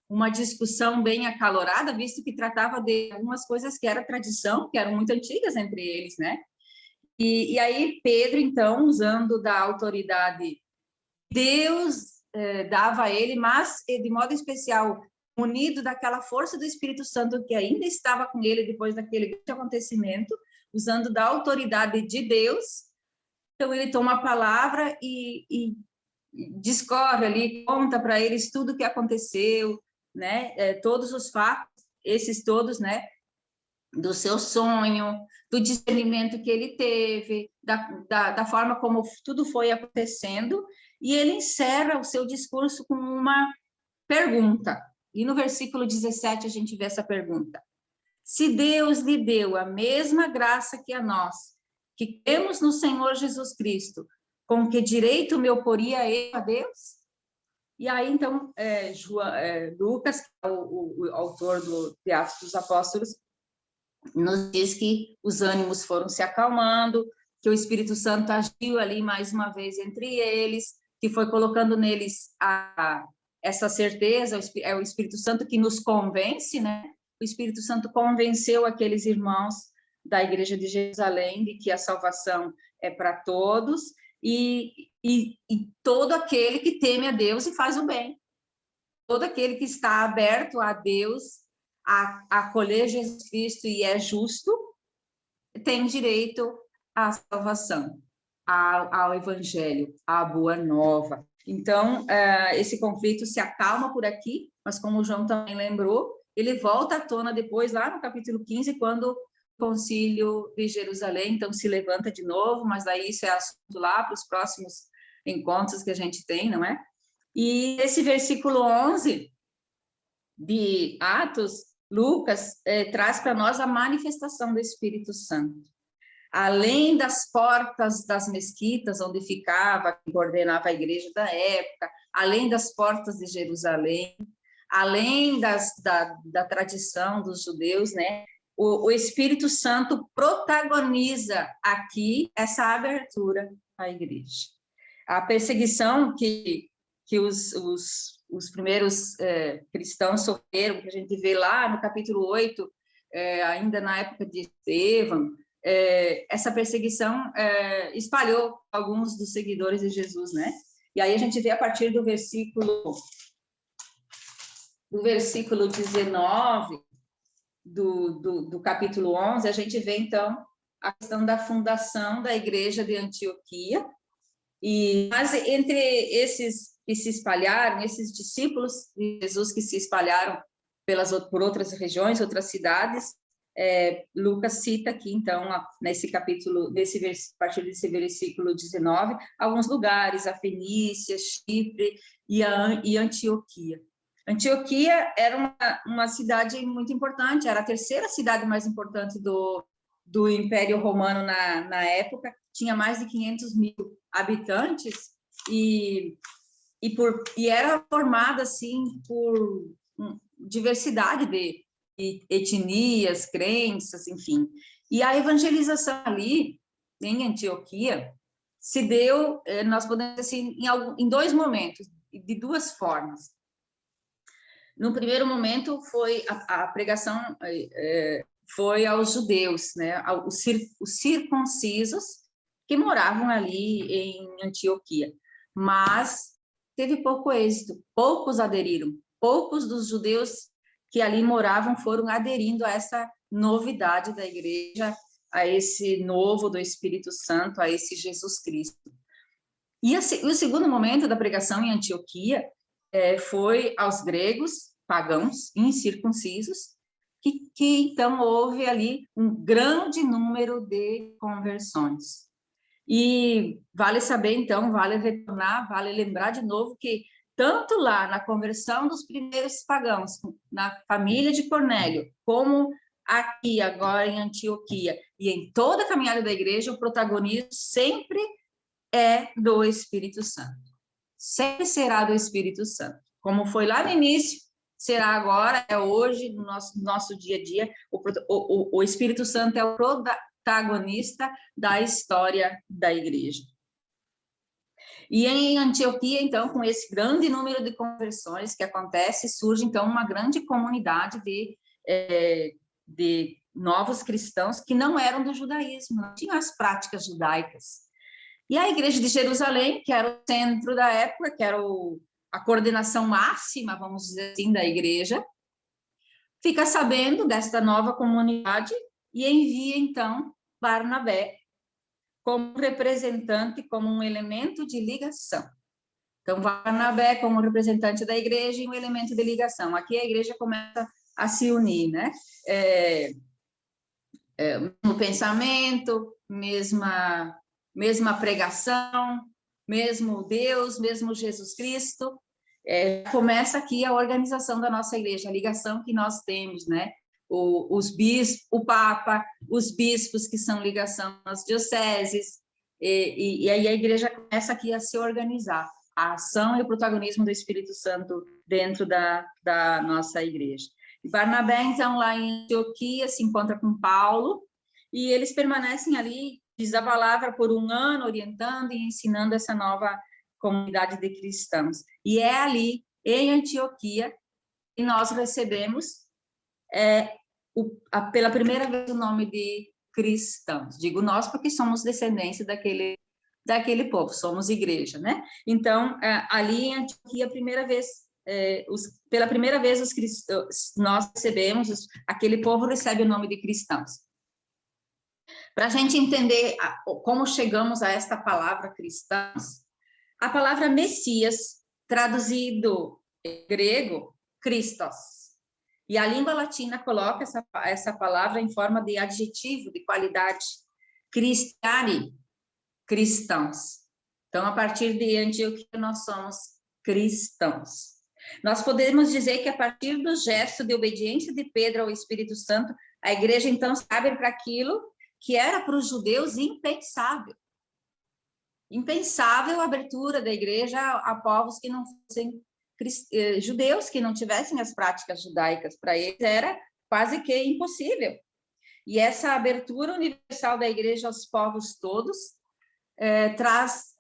uma discussão bem acalorada, visto que tratava de algumas coisas que era tradição, que eram muito antigas entre eles, né? E aí Pedro, então, usando da autoridade Deus dava a ele, mas de modo especial, munido daquela força do Espírito Santo que ainda estava com ele depois daquele grande acontecimento, usando da autoridade de Deus, então ele toma a palavra e discorre ali, conta para eles tudo o que aconteceu, né? Todos os fatos, esses todos, né? Do seu sonho, do discernimento que ele teve, da forma como tudo foi acontecendo, e ele encerra o seu discurso com uma pergunta. E no versículo 17 a gente vê essa pergunta. Se Deus lhe deu a mesma graça que a nós, que temos no Senhor Jesus Cristo, com que direito me oporia eu a Deus? E aí, então, Lucas, o autor de Atos dos Apóstolos, nos diz que os ânimos foram se acalmando, que o Espírito Santo agiu ali mais uma vez entre eles, que foi colocando neles essa certeza, é o Espírito Santo que nos convence, né? O Espírito Santo convenceu aqueles irmãos da Igreja de Jerusalém de que a salvação é para todos e todo aquele que teme a Deus e faz o bem. Todo aquele que está aberto a Deus, a acolher Jesus Cristo e é justo, tem direito à salvação, ao Evangelho, à Boa Nova. Então, esse conflito se acalma por aqui, mas como o João também lembrou, ele volta à tona depois, lá no capítulo 15, quando o concílio de Jerusalém, então, se levanta de novo, mas daí isso é assunto lá para os próximos encontros que a gente tem, não é? E esse versículo 11 de Atos, Lucas traz para nós a manifestação do Espírito Santo. além das portas das mesquitas, onde ficava, que coordenava a igreja da época, além das portas de Jerusalém, além da tradição dos judeus, né? O Espírito Santo protagoniza aqui essa abertura à igreja. A perseguição que os primeiros cristãos sofreram, que a gente vê lá no capítulo 8, ainda na época de Estevão, essa perseguição espalhou alguns dos seguidores de Jesus, né? E aí a gente vê a partir do versículo 19 do capítulo 11, a gente vê, então, a questão da fundação da igreja de Antioquia. Mas entre esses que se espalharam, esses discípulos de Jesus que se espalharam por outras regiões, outras cidades, Lucas cita aqui, então, nesse capítulo, a partir desse versículo 19, alguns lugares, a Fenícia, Chipre e Antioquia. Antioquia era uma cidade muito importante, era a terceira cidade mais importante do Império Romano na época, tinha mais de 500 mil habitantes e era formada, assim, por diversidade de etnias, crenças, enfim. E a evangelização ali, em Antioquia, se deu, nós podemos dizer assim, em dois momentos, de duas formas. No primeiro momento, foi a pregação foi aos judeus, né, os circuncisos que moravam ali em Antioquia, mas teve pouco êxito, poucos aderiram, poucos dos judeus que ali moravam foram aderindo a essa novidade da igreja, a esse novo do Espírito Santo, a esse Jesus Cristo. E o segundo momento da pregação em Antioquia foi aos gregos, pagãos, incircuncisos, que então houve ali um grande número de conversões. E vale saber, então, vale retornar, vale lembrar de novo que tanto lá na conversão dos primeiros pagãos, na família de Cornélio, como aqui agora em Antioquia, e em toda a caminhada da igreja, o protagonismo sempre é do Espírito Santo. Sempre será do Espírito Santo. Como foi lá no início, será agora, é hoje, no nosso dia a dia, o Espírito Santo é o protagonista da história da igreja. E em Antioquia, então, com esse grande número de conversões que acontece, surge, então, uma grande comunidade de novos cristãos que não eram do judaísmo, não tinham as práticas judaicas. E a igreja de Jerusalém, que era o centro da época, que era a coordenação máxima, vamos dizer assim, da igreja, fica sabendo desta nova comunidade e envia, então, Barnabé como representante, como um elemento de ligação. Então, Barnabé como representante da igreja e um elemento de ligação. Aqui a igreja começa a se unir, né? Mesmo pensamento, mesma pregação, mesmo Deus, mesmo Jesus Cristo. Começa aqui a organização da nossa igreja, a ligação que nós temos, né? Os bispos, o Papa, os bispos que são ligação às dioceses, e aí a igreja começa aqui a se organizar, a ação e o protagonismo do Espírito Santo dentro da nossa igreja. E Barnabé, então, lá em Antioquia, se encontra com Paulo, e eles permanecem ali, diz a palavra, por um ano, orientando e ensinando essa nova comunidade de cristãos. E é ali, em Antioquia, que nós recebemos pela primeira vez o nome de cristãos. Digo nós porque somos descendentes daquele povo, somos igreja, né? Então, ali em Antioquia, pela primeira vez os cristãos, nós recebemos, aquele povo recebe o nome de cristãos. Para a gente entender como chegamos a esta palavra cristãos, a palavra Messias, traduzido em grego, Christos. E a língua latina coloca essa palavra em forma de adjetivo, de qualidade. Christiani, cristãos. Então, a partir de Antioquia, nós somos cristãos. Nós podemos dizer que, a partir do gesto de obediência de Pedro ao Espírito Santo, a igreja, então, se abre para aquilo que era para os judeus impensável. Impensável a abertura da igreja a povos que não fossem judeus, que não tivessem as práticas judaicas. Para eles era quase que impossível. E essa abertura universal da igreja aos povos todos traz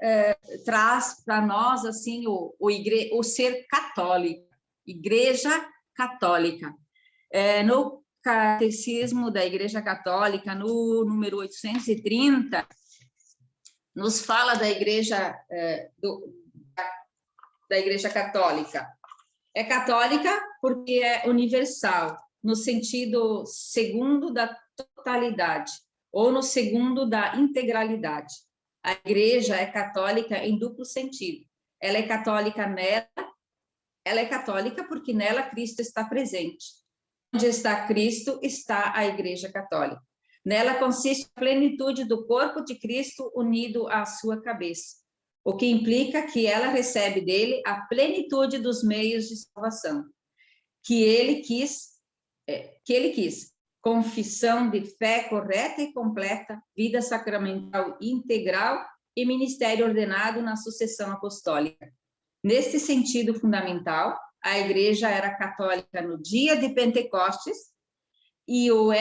para nós assim o ser católico, igreja católica. No Catecismo da Igreja Católica, no número 830, nos fala da Igreja da Igreja Católica. É católica porque é universal, no sentido segundo da totalidade, ou no segundo da integralidade. A Igreja é católica em duplo sentido. Ela é católica ela é católica porque nela Cristo está presente. Onde está Cristo, está a Igreja Católica. Nela consiste a plenitude do corpo de Cristo unido à sua cabeça, o que implica que ela recebe dele a plenitude dos meios de salvação, que ele quis, confissão de fé correta e completa, vida sacramental integral e ministério ordenado na sucessão apostólica. Neste sentido fundamental, a Igreja era católica no dia de Pentecostes e o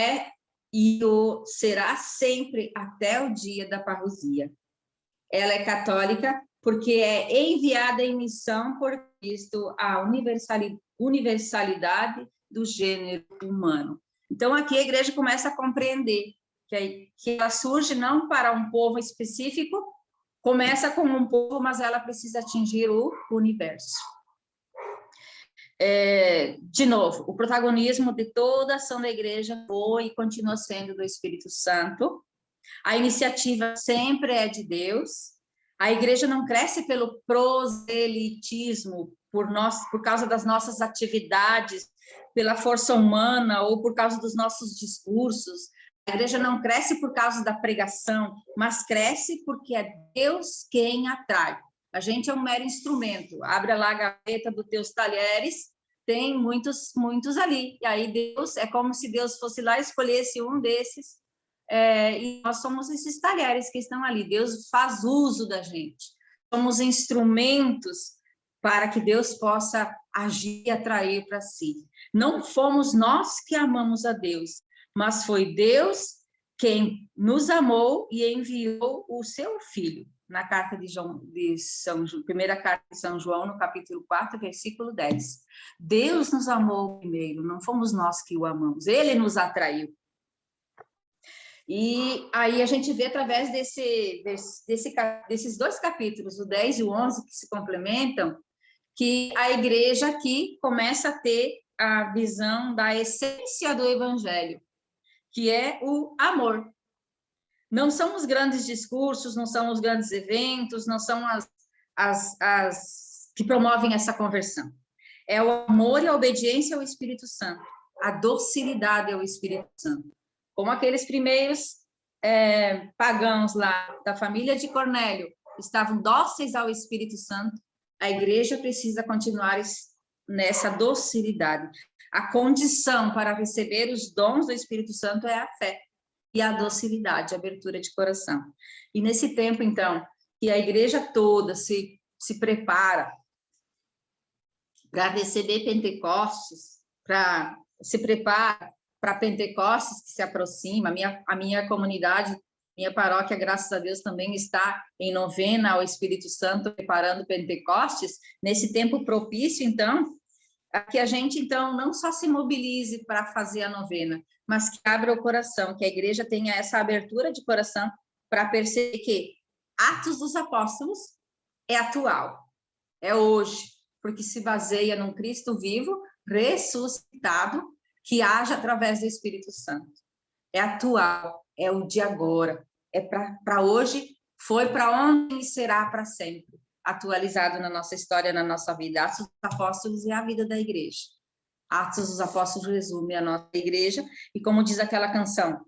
será sempre até o dia da parousia. Ela é católica porque é enviada em missão por Cristo à universalidade do gênero humano. Então, aqui a igreja começa a compreender que ela surge não para um povo específico, começa com um povo, mas ela precisa atingir o universo. De novo, o protagonismo de toda a ação da igreja foi e continua sendo do Espírito Santo. A iniciativa sempre é de Deus. A igreja não cresce pelo proselitismo, por causa das nossas atividades, pela força humana ou por causa dos nossos discursos. A igreja não cresce por causa da pregação, mas cresce porque é Deus quem atrai. A gente é um mero instrumento. Abre lá a gaveta dos teus talheres, tem muitos ali. E aí Deus, é como se Deus fosse lá e escolhesse um desses, e nós somos esses talheres que estão ali. Deus faz uso da gente. Somos instrumentos para que Deus possa agir e atrair para si. Não fomos nós que amamos a Deus, mas foi Deus quem nos amou e enviou o seu Filho. Na carta primeira carta de São João, no capítulo 4, versículo 10. Deus nos amou primeiro, não fomos nós que o amamos, ele nos atraiu. E aí a gente vê através desses dois capítulos, o 10 e o 11, que se complementam, que a igreja aqui começa a ter a visão da essência do evangelho, que é o amor. Não são os grandes discursos, não são os grandes eventos, não são as que promovem essa conversão. É o amor e a obediência ao Espírito Santo, a docilidade ao Espírito Santo. Como aqueles primeiros pagãos lá da família de Cornélio estavam dóceis ao Espírito Santo, a igreja precisa continuar nessa docilidade. A condição para receber os dons do Espírito Santo é a fé e a docilidade, a abertura de coração. E nesse tempo, então, que a igreja toda se prepara para receber Pentecostes, se prepara para Pentecostes que se aproxima, a minha comunidade, minha paróquia, graças a Deus, também está em novena ao Espírito Santo, preparando Pentecostes, nesse tempo propício, então, que a gente, então, não só se mobilize para fazer a novena, mas que abra o coração, que a igreja tenha essa abertura de coração para perceber que Atos dos Apóstolos é atual, é hoje, porque se baseia num Cristo vivo, ressuscitado, que age através do Espírito Santo. É atual, é o de agora, é para hoje, foi para ontem e será para sempre, atualizado na nossa história, na nossa vida. Atos dos Apóstolos e a vida da igreja. Atos dos Apóstolos resume a nossa igreja, e como diz aquela canção,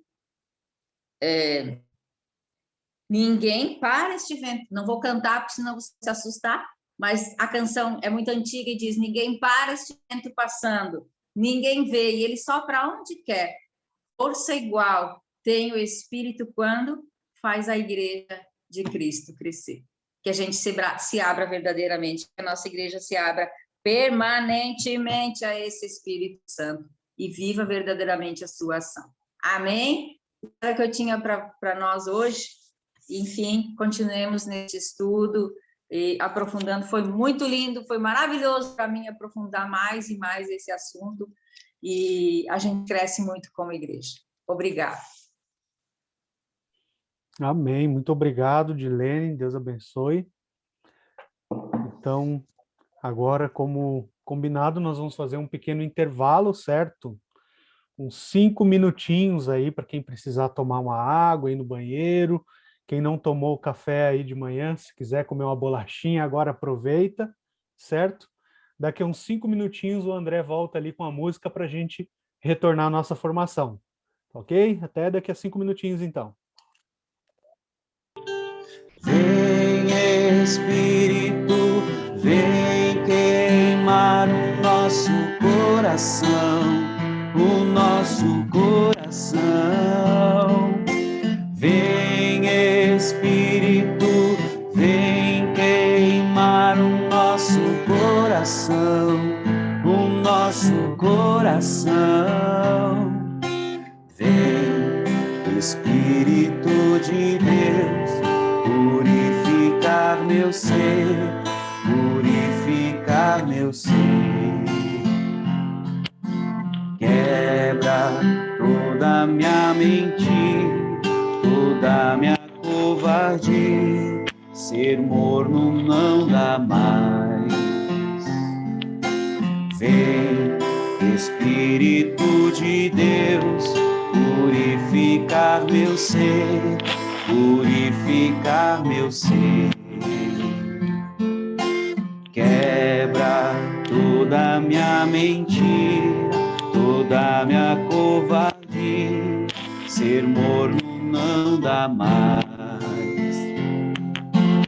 ninguém para este vento, não vou cantar porque senão você se assustar, mas a canção é muito antiga e diz, ninguém para este vento passando, ninguém vê, e ele sopra onde quer, força igual, tem o Espírito quando faz a igreja de Cristo crescer. Que a gente se abra verdadeiramente, que a nossa igreja se abra permanentemente a esse Espírito Santo e viva verdadeiramente a sua ação. Amém? Era o que eu tinha para nós hoje. Enfim, continuemos nesse estudo e aprofundando. Foi muito lindo, foi maravilhoso para mim aprofundar mais e mais esse assunto, e a gente cresce muito como igreja. Obrigada. Amém. Muito obrigado, Dilene. Deus abençoe. Então, agora, como combinado, nós vamos fazer um pequeno intervalo, certo? Uns 5 minutinhos aí para quem precisar tomar uma água, ir no banheiro. Quem não tomou o café aí de manhã, se quiser comer uma bolachinha, agora aproveita, certo? Daqui a uns 5 minutinhos o André volta ali com a música para a gente retornar à nossa formação. Ok? Até daqui a 5 minutinhos, então. Vem, Espírito, vem queimar o nosso coração, o nosso coração. Vem, Espírito, vem queimar o nosso coração, o nosso coração. Vem, Espírito de Deus, purificar meu ser, purificar meu ser. Quebra toda a minha mentira, toda a minha covardia. Ser morno não dá mais. Vem, Espírito de Deus, purificar meu ser, purificar meu ser. Quebra toda a minha mentira, toda a minha covardia. Ser morno não dá mais.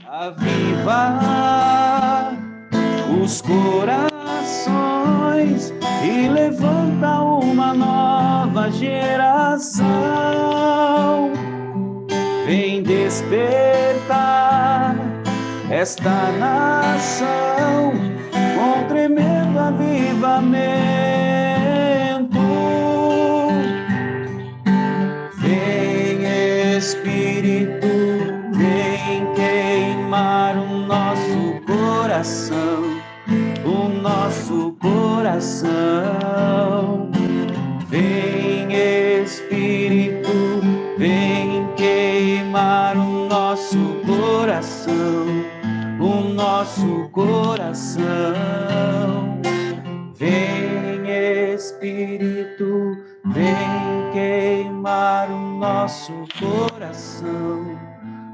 Aviva os corações e levanta uma nova geração. Vem despertar esta nação com tremendo avivamento. Vem, Espírito, vem queimar o nosso coração, o nosso coração. Vem, Espírito, vem queimar o nosso coração, o nosso coração. Vem, Espírito, vem queimar o nosso coração,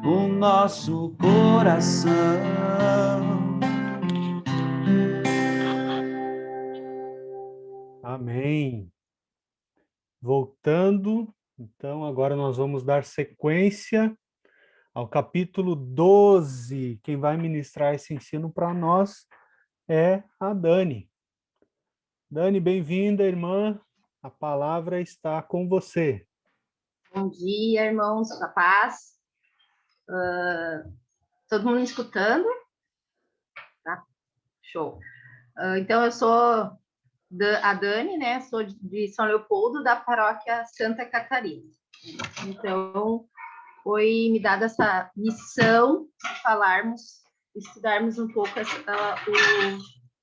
o nosso coração. Amém. Voltando, então agora nós vamos dar sequência ao capítulo 12. Quem vai ministrar esse ensino para nós é a Dani. Dani, bem-vinda, irmã. A palavra está com você. Bom dia, irmãos, da paz. Todo mundo me escutando? Tá? Show. Então, eu sou a Dani, né? Sou de São Leopoldo, da paróquia Santa Catarina. Então, foi me dada essa missão de estudarmos um pouco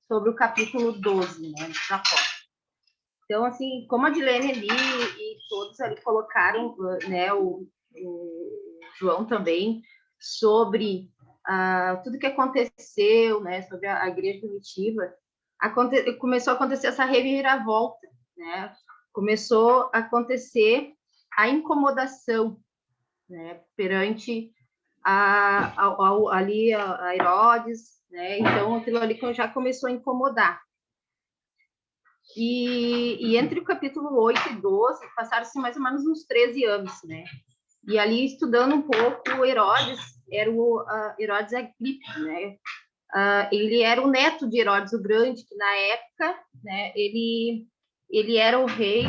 sobre o capítulo 12, né? Da Apóstolo. Então, assim, como a Dilene ali e todos ali colocaram, né, o João também, sobre tudo que aconteceu, né, sobre a igreja primitiva, começou a acontecer essa reviravolta, né? Começou a acontecer a incomodação, né, perante ali a Herodes, né? Então, aquilo ali já começou a incomodar. E entre o capítulo 8 e 12, passaram-se mais ou menos uns 13 anos, né? E ali, estudando um pouco, o Herodes, era o Herodes Agripa, né? Ele era o neto de Herodes o Grande, que na época, né, ele era o rei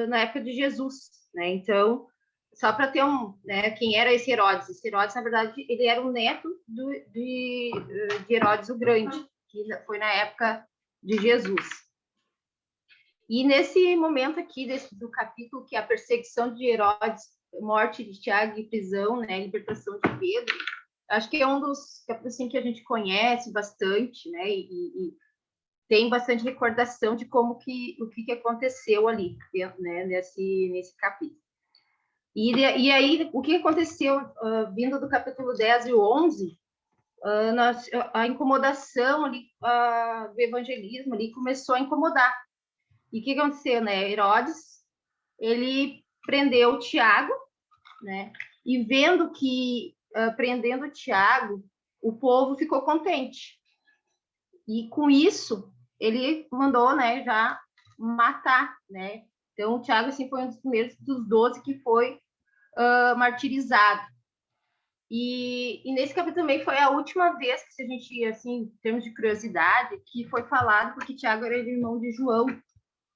na época de Jesus, né? Então, só para ter né, quem era esse Herodes? Esse Herodes, na verdade, ele era o neto de Herodes o Grande, que foi na época de Jesus. E nesse momento aqui do capítulo, que é a perseguição de Herodes, morte de Tiago e prisão, né, libertação de Pedro, acho que é um dos capítulos assim, que a gente conhece bastante, né, e tem bastante recordação de como o que aconteceu ali, né, nesse capítulo. E aí, o que aconteceu, vindo do capítulo 10 e 11, a incomodação ali, do evangelismo ali começou a incomodar. E o que aconteceu, né? Herodes, ele prendeu Tiago, né? E vendo que, prendendo Tiago, o povo ficou contente. E com isso, ele mandou, né, já matar, né? Então, o Tiago, assim, foi um dos primeiros dos 12 que foi martirizado. E nesse capítulo também foi a última vez que, se a gente, assim, em termos de curiosidade, que foi falado, porque Tiago era irmão de João,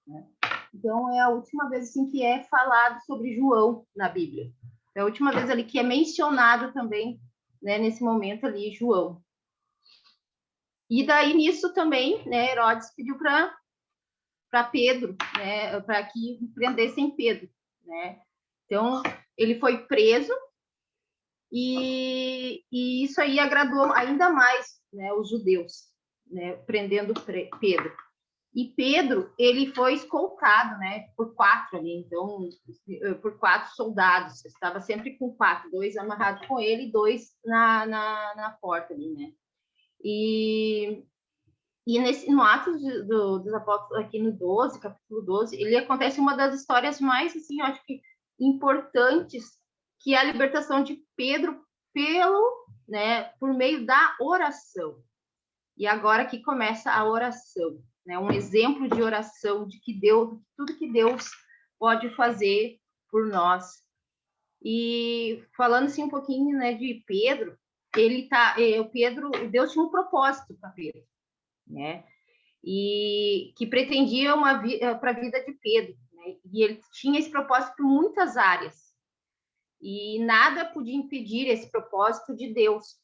né? Então, é a última vez, assim, que é falado sobre João na Bíblia. É a última vez ali que é mencionado também, né, nesse momento ali, João. E daí, nisso também, né, Herodes pediu para Pedro, né, para que prendessem Pedro, né? Então, ele foi preso e isso aí agradou ainda mais, né, os judeus, né, prendendo Pedro. E Pedro, ele foi escoltado, né, por 4 ali, então, por 4 soldados. Estava sempre com 4, 2 amarrados com ele e 2 na porta ali, né? E no Atos dos Apóstolos, aqui no 12, capítulo 12, ele acontece uma das histórias mais, assim, eu acho que importantes, que é a libertação de Pedro por meio da oração. E agora que começa a oração, né? Um exemplo de oração, de que tudo que Deus pode fazer por nós. E falando assim um pouquinho, né, de Pedro, Deus tinha um propósito para Pedro, né? E que pretendia para a vida de Pedro, né? E ele tinha esse propósito por muitas áreas. E nada podia impedir esse propósito de Deus,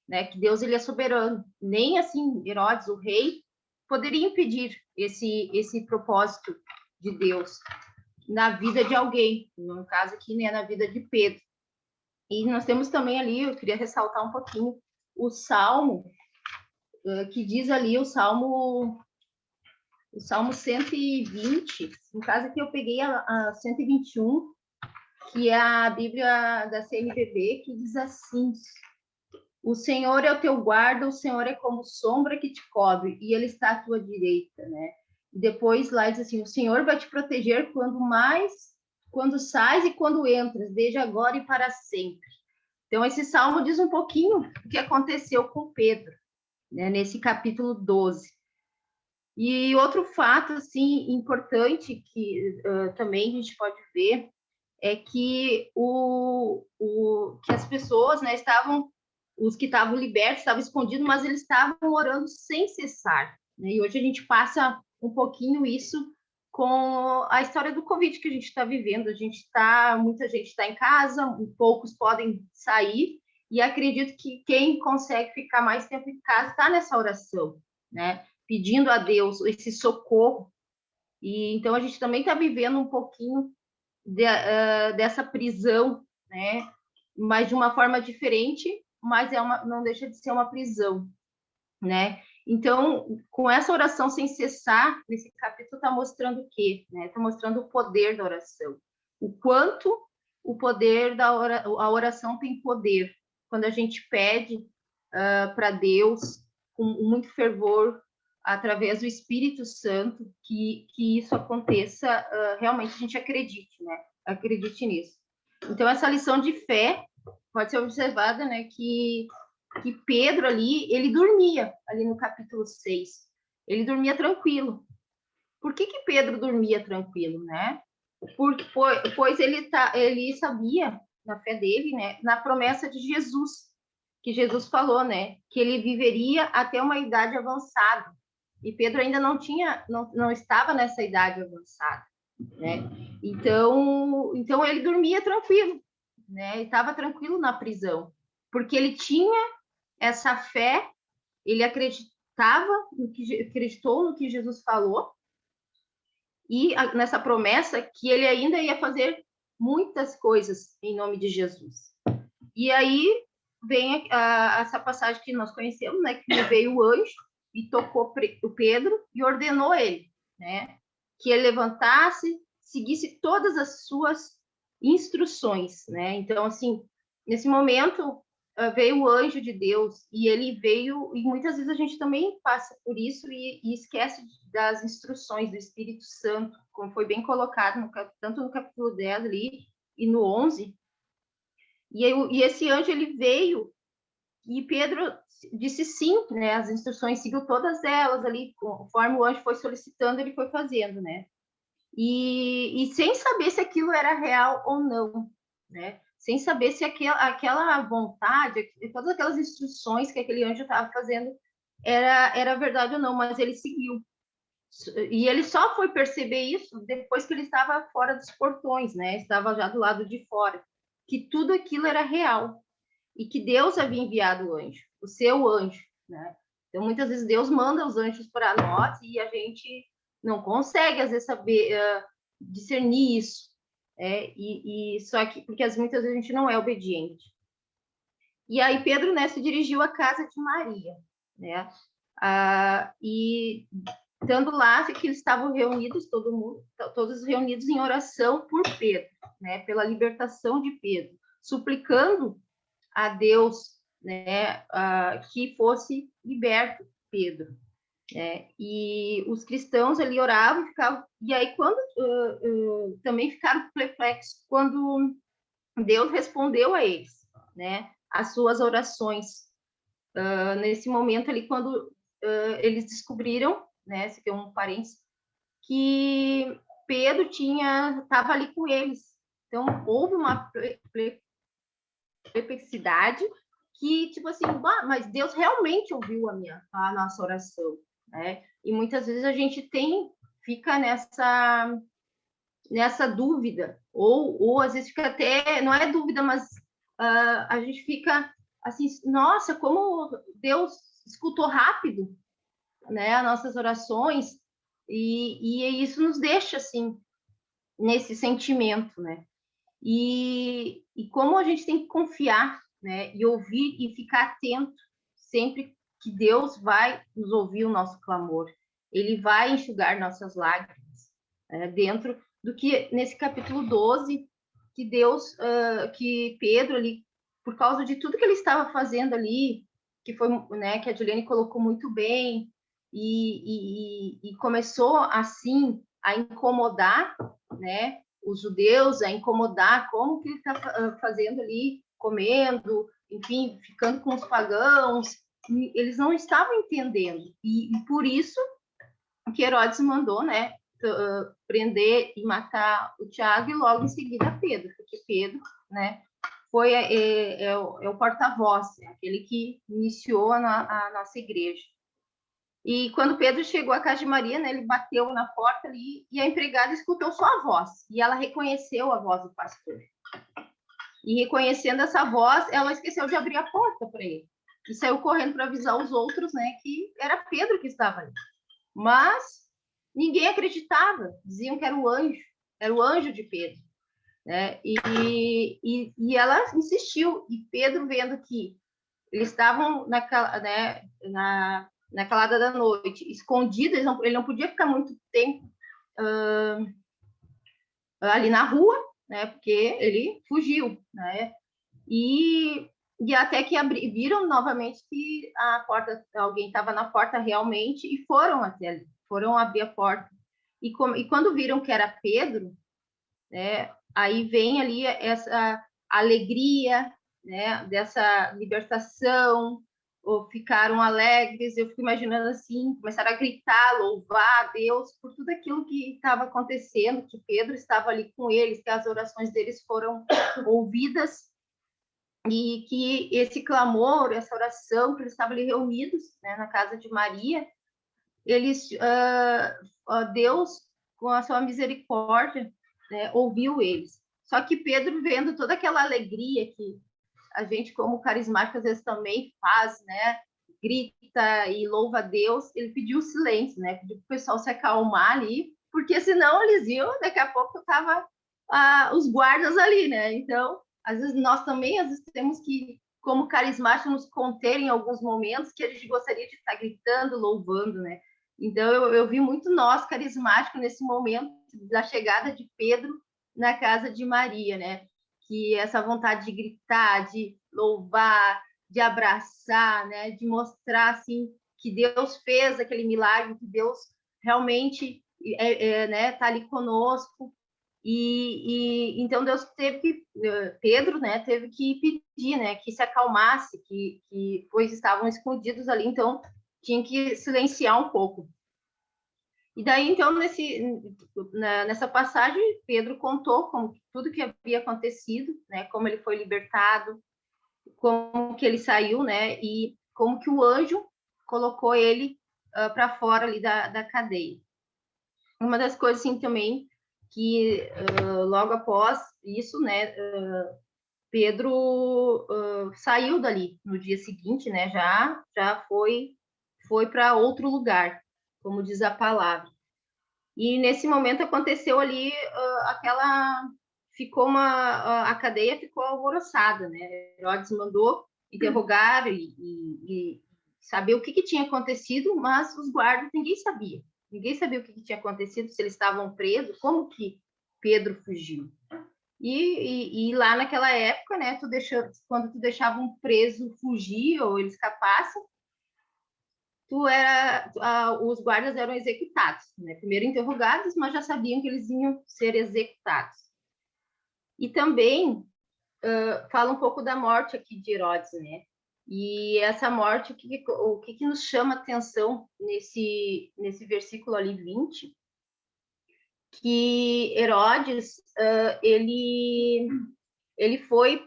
né? Que Deus, ele é soberano. Nem assim Herodes, o rei, poderia impedir esse propósito de Deus na vida de alguém, no caso aqui, né, na vida de Pedro. E nós temos também ali, eu queria ressaltar um pouquinho o Salmo, que diz ali, o Salmo 120, no caso aqui eu peguei a 121, que é a Bíblia da CNBB, que diz assim: o Senhor é o teu guarda, o Senhor é como sombra que te cobre, e ele está à tua direita, né? E depois lá diz assim: o Senhor vai te proteger quando sais e quando entras, desde agora e para sempre. Então, esse salmo diz um pouquinho o que aconteceu com Pedro, né, nesse capítulo 12. E outro fato, assim, importante que também a gente pode ver é que que as pessoas, né, os que estavam libertos, estavam escondidos, mas eles estavam orando sem cessar, né? E hoje a gente passa um pouquinho isso com a história do Covid que a gente está vivendo. Muita gente está em casa, poucos podem sair, e acredito que quem consegue ficar mais tempo em casa está nessa oração, né? Pedindo a Deus esse socorro. E então a gente também está vivendo um pouquinho dessa prisão, né? Mas de uma forma diferente, mas não deixa de ser uma prisão, né? Então, com essa oração sem cessar, nesse capítulo está mostrando o quê? Está mostrando o poder da oração. O quanto o poder a oração tem poder. Quando a gente pede para Deus, com muito fervor, através do Espírito Santo, que isso aconteça, realmente a gente acredite, né? Acredite nisso. Então, essa lição de fé pode ser observada, né, que Pedro ali, ele dormia, ali no capítulo 6. Ele dormia tranquilo. Por que Pedro dormia tranquilo, né? Pois ele sabia, na fé dele, né, na promessa de Jesus, que Jesus falou, né, que ele viveria até uma idade avançada. E Pedro ainda não estava nessa idade avançada. né? Então ele dormia tranquilo, né? Estava tranquilo na prisão, porque ele tinha essa fé, ele acreditou no que Jesus falou, e nessa promessa que ele ainda ia fazer muitas coisas em nome de Jesus. E aí vem essa passagem que nós conhecemos, né? Que veio o anjo e tocou o Pedro e ordenou ele, né? Que ele levantasse, seguisse todas as suas instruções, né? Então, assim, nesse momento veio o anjo de Deus e ele veio, e muitas vezes a gente também passa por isso e esquece das instruções do Espírito Santo, como foi bem colocado tanto no capítulo 10 ali e no 11. E esse anjo, ele veio e Pedro disse sim, né? As instruções, seguiu todas elas ali, conforme o anjo foi solicitando, ele foi fazendo, né? E sem saber se aquilo era real ou não, né? Sem saber se aquela vontade, todas aquelas instruções que aquele anjo estava fazendo era verdade ou não, mas ele seguiu. E ele só foi perceber isso depois que ele estava fora dos portões, né? Estava já do lado de fora, que tudo aquilo era real e que Deus havia enviado o anjo, o seu anjo, né? Então, muitas vezes Deus manda os anjos para nós e a gente não consegue, às vezes, saber discernir isso. Só que, porque muitas vezes a gente não é obediente. E aí Pedro, né, se dirigiu à casa de Maria, né? E estando lá, que eles estavam reunidos, todos reunidos em oração por Pedro, né? Pela libertação de Pedro, suplicando a Deus, né, que fosse liberto Pedro, né? E os cristãos ali oravam, ficavam, e aí quando também ficaram perplexos quando Deus respondeu a eles, né, as suas orações. Nesse momento ali, quando eles descobriram, né, esse aqui é um parênteses, que Pedro estava ali com eles. Então houve uma perplexidade que, tipo assim, mas Deus realmente ouviu a nossa oração, né? E muitas vezes a gente fica nessa dúvida, ou às vezes fica até, não é dúvida, mas a gente fica assim, nossa, como Deus escutou rápido, né, as nossas orações, e isso nos deixa, assim, nesse sentimento, né? E como a gente tem que confiar, né, e ouvir e ficar atento sempre que Deus vai nos ouvir o nosso clamor. Ele vai enxugar nossas lágrimas, dentro do que nesse capítulo 12, que Deus, que Pedro ali, por causa de tudo que ele estava fazendo ali, que foi, né, que a Juliane colocou muito bem, e começou assim a incomodar, né, os judeus, a incomodar como que ele está fazendo ali, comendo, enfim, ficando com os pagãos. Eles não estavam entendendo. E por isso que Herodes mandou, né, prender e matar o Tiago e logo em seguida Pedro, porque Pedro, né, foi o porta-voz, aquele que iniciou a nossa igreja. E quando Pedro chegou à casa de Maria, né, ele bateu na porta ali e a empregada escutou sua voz. E ela reconheceu a voz do pastor. E reconhecendo essa voz, ela esqueceu de abrir a porta para ele. E saiu correndo para avisar os outros, né, que era Pedro que estava ali. Mas ninguém acreditava. Diziam que era o anjo de Pedro, né? E ela insistiu. E Pedro, vendo que eles estavam naquela, né, na calada da noite, escondido, ele não podia ficar muito tempo ali na rua, né, porque ele fugiu, né, e até que viram novamente que alguém estava na porta realmente e foram até ali, foram abrir a porta. E quando viram que era Pedro, né, aí vem ali essa alegria, né, dessa libertação, ou ficaram alegres, eu fico imaginando assim, começaram a gritar, louvar a Deus por tudo aquilo que estava acontecendo, que Pedro estava ali com eles, que as orações deles foram ouvidas, e que esse clamor, essa oração, que eles estavam ali reunidos, né, na casa de Maria, Deus com a sua misericórdia, né, ouviu eles. Só que Pedro, vendo toda aquela alegria que a gente, como carismático, às vezes também faz, né, grita e louva a Deus, ele pediu silêncio, né, pediu para o pessoal se acalmar ali, porque senão eles iam, daqui a pouco tava os guardas ali, né? Então, às vezes nós também, às vezes temos que, como carismáticos, nos conter em alguns momentos que a gente gostaria de estar gritando, louvando, né? Então, eu vi muito nós, carismáticos, nesse momento da chegada de Pedro na casa de Maria, né? Que essa vontade de gritar, de louvar, de abraçar, né? De mostrar, assim, que Deus fez aquele milagre, que Deus realmente né, tá ali conosco. E então Deus teve que, Pedro, né, teve que pedir, né, que se acalmasse, que pois estavam escondidos ali, então tinha que silenciar um pouco. E daí, então, nessa passagem, Pedro contou como tudo que havia acontecido, né, como ele foi libertado, como que ele saiu, né, e como que o anjo colocou ele para fora ali da cadeia. Uma das coisas, assim, também, que logo após isso, né, Pedro saiu dali no dia seguinte, né, já foi para outro lugar, como diz a palavra. E nesse momento aconteceu ali a cadeia ficou alvoroçada, né? Herodes mandou interrogar e saber o que tinha acontecido, mas os guardas ninguém sabia. Ninguém sabia o que tinha acontecido, se eles estavam presos, como que Pedro fugiu. E lá naquela época, né, quando tu deixava um preso fugir ou ele escapasse, os guardas eram executados, né? Primeiro interrogados, mas já sabiam que eles iam ser executados. E também fala um pouco da morte aqui de Herodes, né? E essa morte, o que nos chama atenção nesse versículo ali 20, que Herodes, ele foi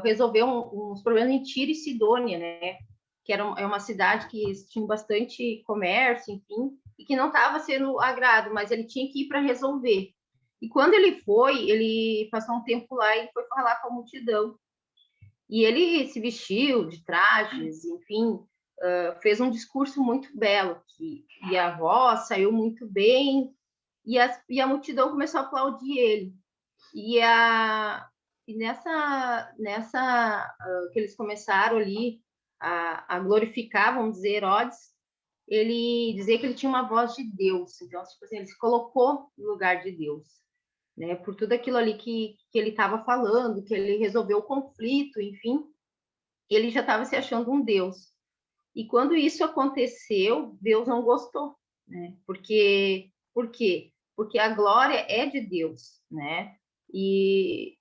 resolver uns problemas em Tiro e Sidônia, né? Que é uma cidade que tinha bastante comércio, enfim, e que não estava sendo agrado, mas ele tinha que ir para resolver. E quando ele passou um tempo lá e foi falar com a multidão. E ele se vestiu de trajes, enfim, fez um discurso muito belo, e a voz saiu muito bem, e a multidão começou a aplaudir ele. E nessa que eles começaram ali a glorificar, vamos dizer, Herodes, ele dizia que ele tinha uma voz de Deus. Então, tipo assim, ele se colocou no lugar de Deus, né? Por tudo aquilo ali que ele estava falando, que ele resolveu o conflito, enfim, ele já estava se achando um Deus. E quando isso aconteceu, Deus não gostou, né? Por quê? Porque a glória é de Deus, né? E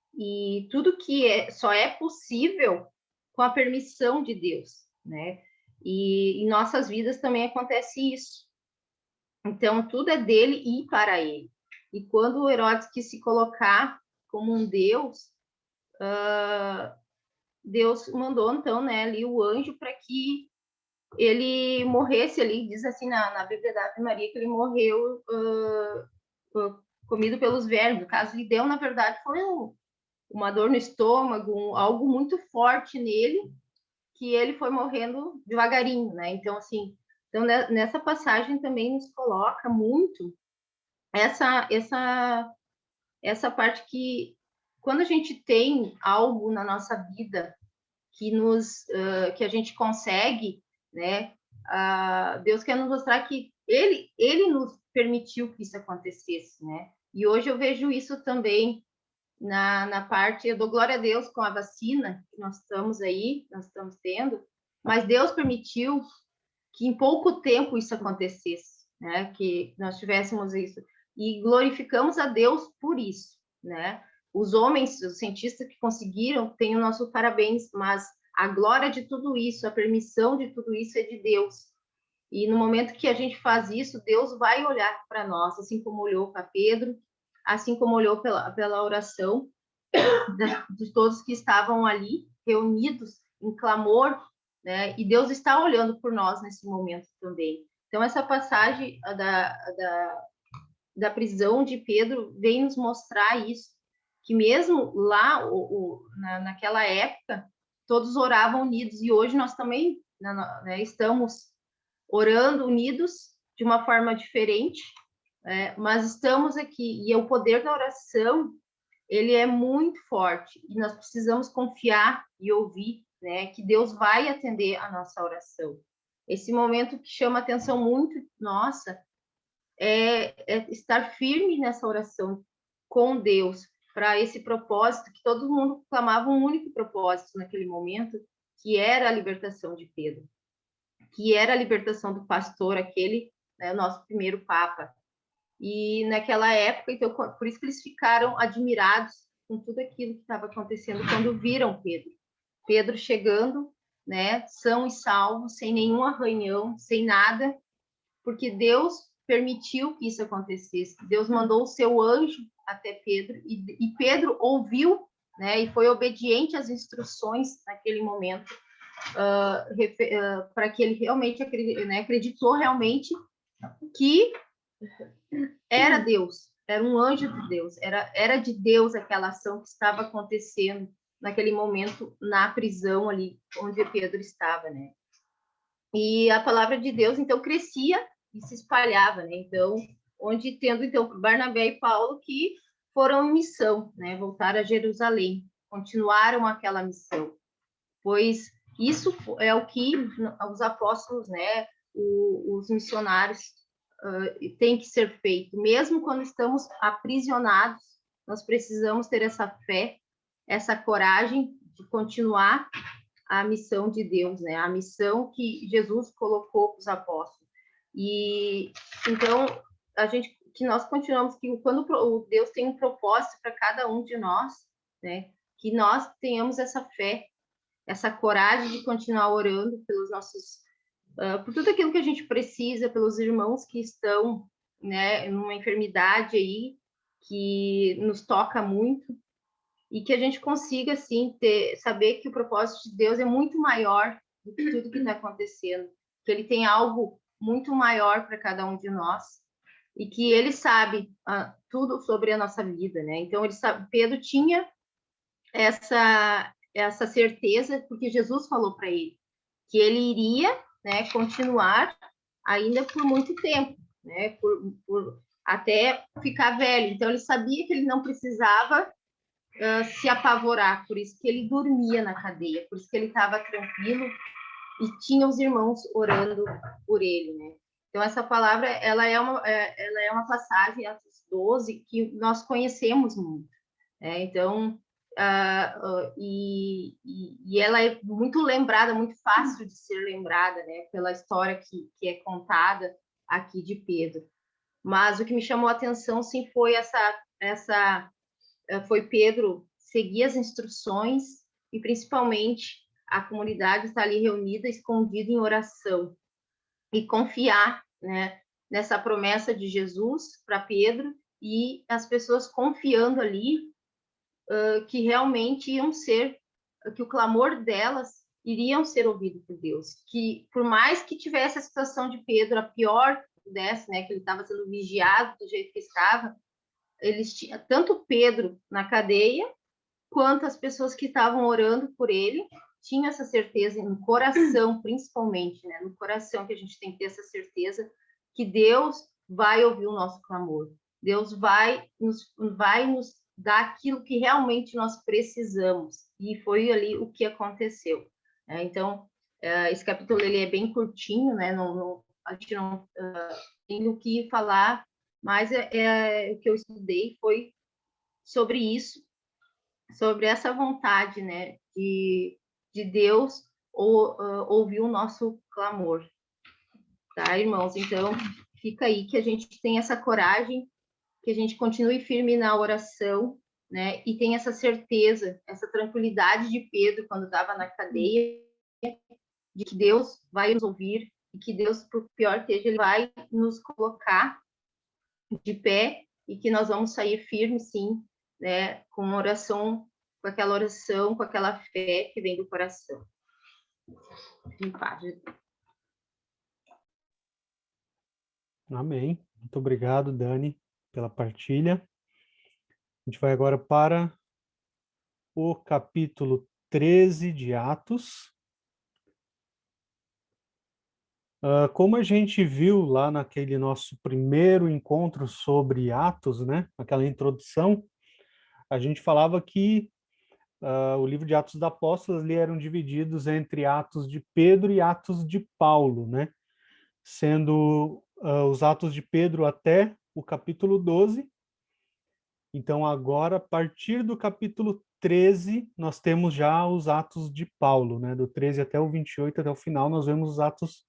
tudo que só é possível com a permissão de Deus, né? E em nossas vidas também acontece isso. Então, tudo é dele e para ele. E quando o Herodes quis se colocar como um Deus, Deus mandou, então, né, ali o anjo para que ele morresse ali, diz assim na Bíblia da Ave Maria, que ele morreu comido pelos vermes. No caso, lhe deu, na verdade, foi uma dor no estômago, algo muito forte nele, que ele foi morrendo devagarinho, né? Então, assim, nessa passagem também nos coloca muito essa parte que, quando a gente tem algo na nossa vida que a gente consegue, né? Deus quer nos mostrar que ele nos permitiu que isso acontecesse, né? E hoje eu vejo isso também na parte, eu dou glória a Deus com a vacina que nós estamos tendo, mas Deus permitiu que em pouco tempo isso acontecesse, né? Que nós tivéssemos isso. E glorificamos a Deus por isso, né? Os homens, os cientistas que conseguiram, têm o nosso parabéns, mas a glória de tudo isso, a permissão de tudo isso é de Deus. E no momento que a gente faz isso, Deus vai olhar para nós, assim como olhou para Pedro, assim como olhou pela oração de todos que estavam ali, reunidos em clamor, né? E Deus está olhando por nós nesse momento também. Então, essa passagem da prisão de Pedro vem nos mostrar isso, que mesmo lá, naquela época, todos oravam unidos, e hoje nós também, né, estamos orando unidos de uma forma diferente, mas estamos aqui, e o poder da oração, ele é muito forte, e nós precisamos confiar e ouvir, né, que Deus vai atender a nossa oração. Esse momento que chama atenção muito nossa é estar firme nessa oração com Deus, para esse propósito, que todo mundo clamava um único propósito naquele momento, que era a libertação de Pedro, que era a libertação do pastor, aquele, né, nosso primeiro Papa. E naquela época, então, por isso que eles ficaram admirados com tudo aquilo que estava acontecendo quando viram Pedro chegando, né, são e salvo, sem nenhum arranhão, sem nada, porque Deus permitiu que isso acontecesse. Deus mandou o seu anjo até Pedro, e Pedro ouviu, né, e foi obediente às instruções naquele momento, para que ele realmente acreditou realmente que era Deus, era um anjo de Deus, era de Deus aquela ação que estava acontecendo naquele momento na prisão ali onde Pedro estava, né? E a palavra de Deus então crescia e se espalhava, né? Então, onde tendo então Barnabé e Paulo que foram em missão, né? Voltaram a Jerusalém, continuaram aquela missão, pois isso é o que os apóstolos, né? Os missionários tem que ser feito, mesmo quando estamos aprisionados, nós precisamos ter essa fé, essa coragem de continuar a missão de Deus, né? A missão que Jesus colocou para os apóstolos. E então que nós continuamos, que quando o Deus tem um propósito para cada um de nós, né? Que nós tenhamos essa fé, essa coragem de continuar orando pelos nossos, por tudo aquilo que a gente precisa, pelos irmãos que estão, né, numa enfermidade aí que nos toca muito, e que a gente consiga, assim, saber que o propósito de Deus é muito maior do que tudo que está acontecendo, que Ele tem algo muito maior para cada um de nós, e que Ele sabe tudo sobre a nossa vida, né? Então, Pedro tinha essa certeza, porque Jesus falou para ele que ele iria, né, continuar ainda por muito tempo, né, até ficar velho. Então, ele sabia que ele não precisava se apavorar, por isso que ele dormia na cadeia, por isso que ele estava tranquilo e tinha os irmãos orando por ele, né? Então, essa palavra, ela é uma passagem, Atos 12, que nós conhecemos muito, né? Então, e ela é muito lembrada, muito fácil de ser lembrada, né? Pela história que é contada aqui de Pedro. Mas o que me chamou a atenção, sim, foi foi Pedro seguir as instruções, e principalmente a comunidade estar ali reunida, escondida em oração, e confiar, né, nessa promessa de Jesus para Pedro, e as pessoas confiando ali que realmente que o clamor delas iriam ser ouvido por Deus, que por mais que tivesse a situação de Pedro, a pior dessa, né, que ele estava sendo vigiado do jeito que estava, eles tinham tanto Pedro na cadeia, quanto as pessoas que estavam orando por ele, tinham essa certeza no coração, principalmente, né? No coração que a gente tem que ter essa certeza que Deus vai ouvir o nosso clamor. Deus vai nos dar aquilo que realmente nós precisamos. E foi ali o que aconteceu. Então, esse capítulo ele é bem curtinho, né? A gente não tem o que falar, mas o que eu estudei foi sobre isso, sobre essa vontade, né, de Deus ouvir o nosso clamor, tá, irmãos? Então, fica aí que a gente tem essa coragem, que a gente continue firme na oração, né, e tem essa certeza, essa tranquilidade de Pedro quando estava na cadeia, de que Deus vai nos ouvir, e que Deus, por pior que seja, Ele vai nos colocar de pé, e que nós vamos sair firmes, sim, né, com oração, com aquela fé que vem do coração. Em paz. Amém. Muito obrigado, Dani, pela partilha. A gente vai agora para o capítulo 13 de Atos. Como a gente viu lá naquele nosso primeiro encontro sobre Atos, né, aquela introdução, a gente falava que o livro de Atos dos Apóstolos ali eram divididos entre Atos de Pedro e Atos de Paulo, né, sendo os Atos de Pedro até o capítulo 12. Então, agora, a partir do capítulo 13, nós temos já os Atos de Paulo, né, do 13 até o 28, até o final, nós vemos os Atos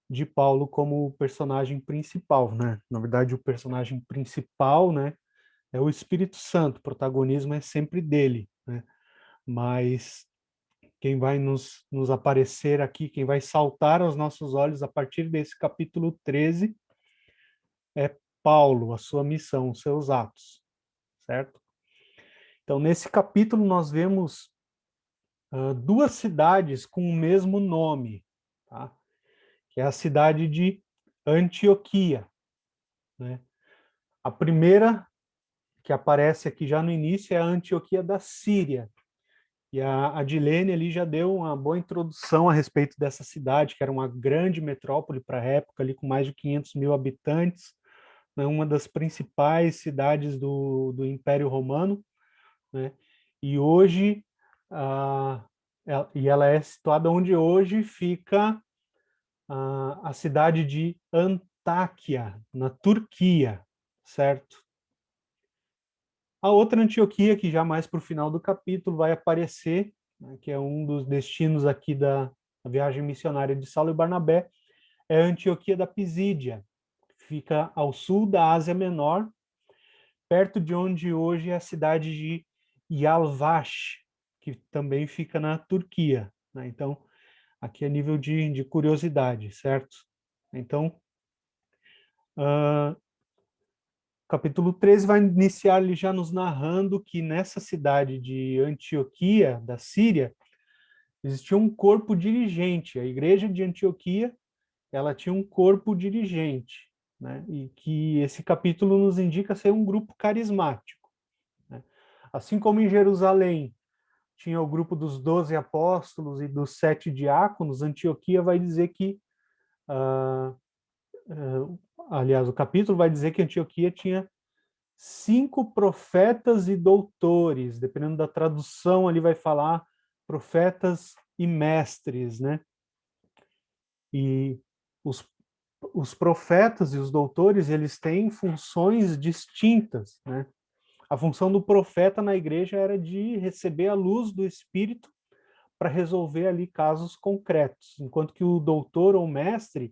de Paulo como personagem principal, né? Na verdade, o personagem principal, né, é o Espírito Santo, o protagonismo é sempre dele, né? Mas quem vai nos aparecer aqui, quem vai saltar aos nossos olhos a partir desse capítulo 13 é Paulo, a sua missão, os seus atos, certo? Então, nesse capítulo nós vemos duas cidades com o mesmo nome, tá? Que é a cidade de Antioquia, né? A primeira que aparece aqui já no início é a Antioquia da Síria. E a Adilene ali já deu uma boa introdução a respeito dessa cidade, que era uma grande metrópole para a época, ali com mais de 500 mil habitantes, né, uma das principais cidades do Império Romano, né? E hoje, ela é situada onde hoje fica a cidade de Antáquia, na Turquia, certo? A outra Antioquia, que já mais para o final do capítulo vai aparecer, né, que é um dos destinos aqui da viagem missionária de Saulo e Barnabé, é a Antioquia da Pisídia, que fica ao sul da Ásia Menor, perto de onde hoje é a cidade de Yalvaç, que também fica na Turquia, né? Então, aqui é nível de curiosidade, certo? Então, capítulo 13 vai iniciar ali já nos narrando que nessa cidade de Antioquia, da Síria, existia um corpo dirigente. A igreja de Antioquia, ela tinha um corpo dirigente, né? E que esse capítulo nos indica ser um grupo carismático, né? Assim como em Jerusalém tinha o grupo dos 12 apóstolos e dos 7 diáconos, Antioquia vai dizer que, aliás, o capítulo vai dizer que Antioquia tinha 5 profetas e doutores, dependendo da tradução, ali vai falar profetas e mestres, né? E os, os profetas e os doutores, eles têm funções distintas, né? A função do profeta na igreja era de receber a luz do Espírito para resolver ali casos concretos, enquanto que o doutor ou mestre,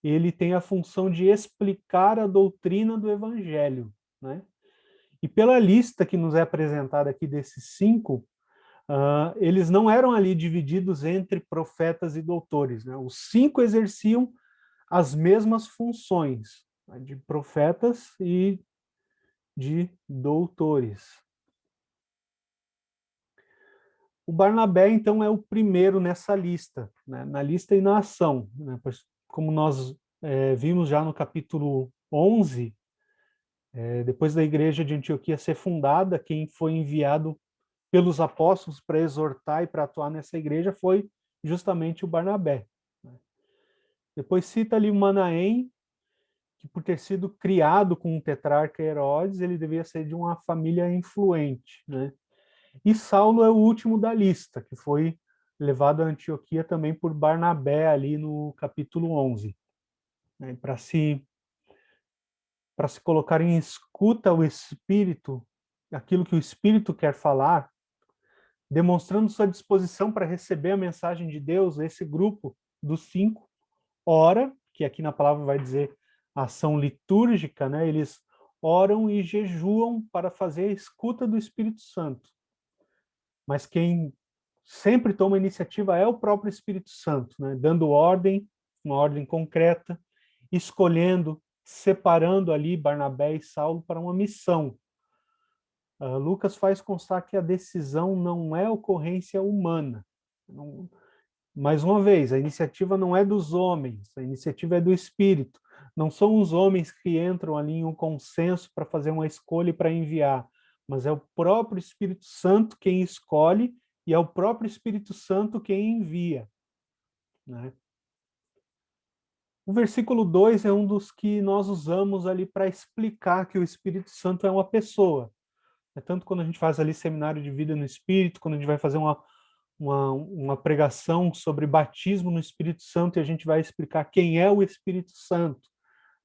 ele tem a função de explicar a doutrina do evangelho, né? E pela lista que nos é apresentada aqui desses 5, eles não eram ali divididos entre profetas e doutores, né? Os 5 exerciam as mesmas funções, né, de profetas e de doutores. O Barnabé, então, é o primeiro nessa lista, né? Na lista e na ação, né? Pois, como nós vimos já no capítulo 11, depois da igreja de Antioquia ser fundada, quem foi enviado pelos apóstolos para exortar e para atuar nessa igreja foi justamente o Barnabé, né? Depois cita ali o Manaém, que por ter sido criado com o tetrarca Herodes, ele devia ser de uma família influente, né? E Saulo é o último da lista, que foi levado a Antioquia também por Barnabé ali no capítulo 11, né? Para se colocar em escuta ao Espírito, aquilo que o Espírito quer falar, demonstrando sua disposição para receber a mensagem de Deus, esse grupo dos 5 ora, que aqui na palavra vai dizer ação litúrgica, né? Eles oram e jejuam para fazer a escuta do Espírito Santo. Mas quem sempre toma a iniciativa é o próprio Espírito Santo, né? Dando ordem, uma ordem concreta, escolhendo, separando ali Barnabé e Saulo para uma missão. Lucas faz constar que a decisão não é ocorrência humana. Mais uma vez, a iniciativa não é dos homens, a iniciativa é do Espírito. Não são os homens que entram ali em um consenso para fazer uma escolha e para enviar, mas é o próprio Espírito Santo quem escolhe e é o próprio Espírito Santo quem envia, né? O versículo 2 é um dos que nós usamos ali para explicar que o Espírito Santo é uma pessoa. É tanto quando a gente faz ali seminário de vida no Espírito, quando a gente vai fazer uma pregação sobre batismo no Espírito Santo e a gente vai explicar quem é o Espírito Santo.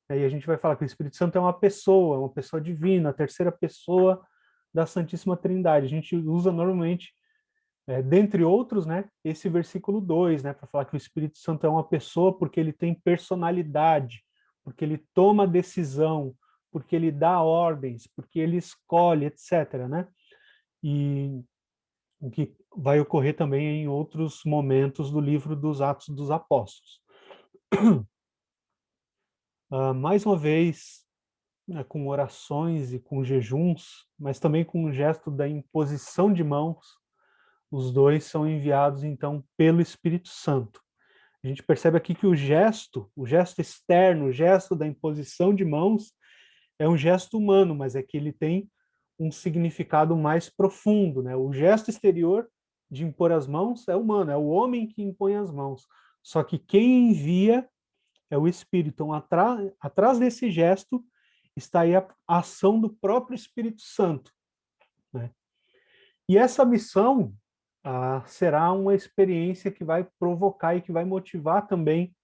Aí a gente vai falar que o Espírito Santo é uma pessoa divina, a terceira pessoa da Santíssima Trindade. A gente usa normalmente, dentre outros, né, esse versículo 2, né, para falar que o Espírito Santo é uma pessoa porque ele tem personalidade, porque ele toma decisão, porque ele dá ordens, porque ele escolhe, etc., né? E o que vai ocorrer também em outros momentos do livro dos Atos dos Apóstolos. Mais uma vez, né, com orações e com jejuns, mas também com um gesto da imposição de mãos, os dois são enviados, então, pelo Espírito Santo. A gente percebe aqui que o gesto externo, o gesto da imposição de mãos, é um gesto humano, mas é que ele tem um significado mais profundo, né? O gesto exterior de impor as mãos é humano, é o homem que impõe as mãos. Só que quem envia é o Espírito. Então, atrás desse gesto está aí a ação do próprio Espírito Santo, né? E essa missão será uma experiência que vai provocar e que vai motivar também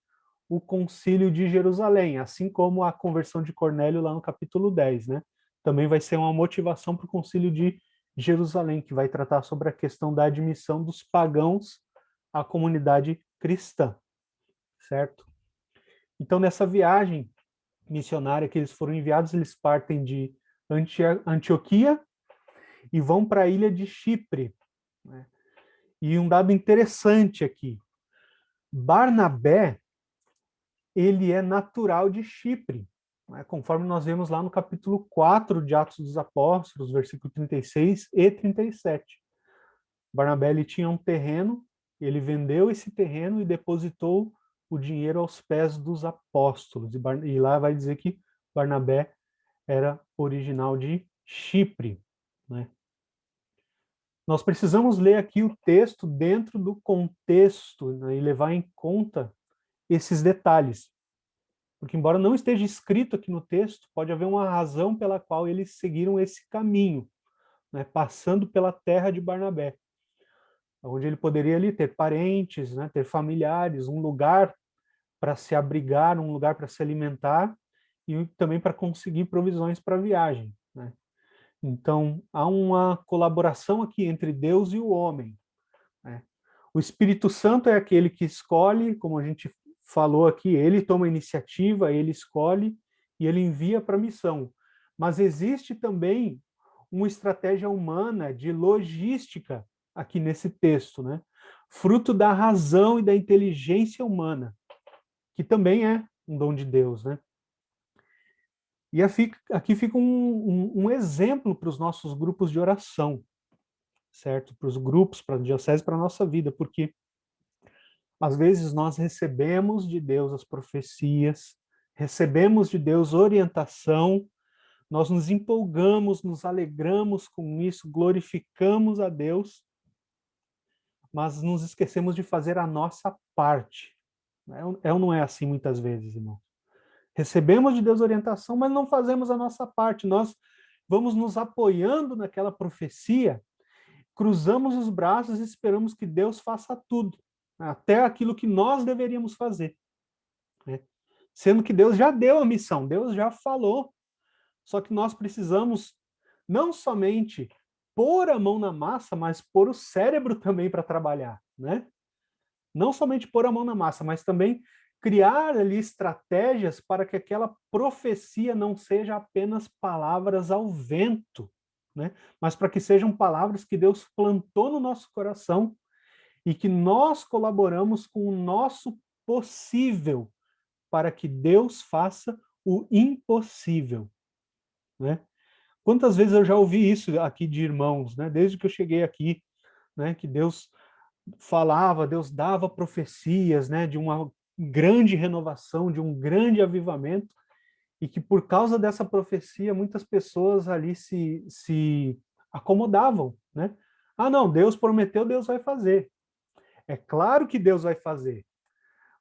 o concílio de Jerusalém, assim como a conversão de Cornélio lá no capítulo 10, né? Também vai ser uma motivação para o concílio de Jerusalém, que vai tratar sobre a questão da admissão dos pagãos à comunidade cristã, certo? Então, nessa viagem missionária que eles foram enviados, eles partem de Antioquia e vão para a ilha de Chipre, né? E um dado interessante aqui, Barnabé, ele é natural de Chipre, né? Conforme nós vemos lá no capítulo 4 de Atos dos Apóstolos, versículo 36 e 37. Barnabé, ele tinha um terreno, ele vendeu esse terreno e depositou o dinheiro aos pés dos apóstolos. E lá vai dizer que Barnabé era original de Chipre, né? Nós precisamos ler aqui o texto dentro do contexto, né, e levar em conta esses detalhes. Porque, embora não esteja escrito aqui no texto, pode haver uma razão pela qual eles seguiram esse caminho, né, passando pela terra de Barnabé, onde ele poderia ali ter parentes, né, ter familiares, um lugar para se abrigar, um lugar para se alimentar e também para conseguir provisões para a viagem, né? Então, há uma colaboração aqui entre Deus e o homem, né? O Espírito Santo é aquele que escolhe, como a gente falou aqui, ele toma a iniciativa, ele escolhe e ele envia para a missão. Mas existe também uma estratégia humana de logística aqui nesse texto, né? Fruto da razão e da inteligência humana, que também é um dom de Deus, né? E aqui fica um exemplo para os nossos grupos de oração, certo? Para os grupos, para a diocese, para a nossa vida, porque às vezes nós recebemos de Deus as profecias, recebemos de Deus orientação, nós nos empolgamos, nos alegramos com isso, glorificamos a Deus, mas nos esquecemos de fazer a nossa parte. É ou não é assim muitas vezes, irmão? Recebemos de Deus orientação, mas não fazemos a nossa parte. Nós vamos nos apoiando naquela profecia, cruzamos os braços e esperamos que Deus faça tudo, até aquilo que nós deveríamos fazer, né? Sendo que Deus já deu a missão, Deus já falou, só que nós precisamos não somente pôr a mão na massa, mas pôr o cérebro também para trabalhar, né? Não somente pôr a mão na massa, mas também criar ali estratégias para que aquela profecia não seja apenas palavras ao vento, né? Mas para que sejam palavras que Deus plantou no nosso coração e que nós colaboramos com o nosso possível para que Deus faça o impossível, né? Quantas vezes eu já ouvi isso aqui de irmãos, né? Desde que eu cheguei aqui, né? Que Deus falava, Deus dava profecias, né? De uma grande renovação, de um grande avivamento, e que por causa dessa profecia, muitas pessoas ali se acomodavam, né? Ah, não, Deus prometeu, Deus vai fazer. É claro que Deus vai fazer,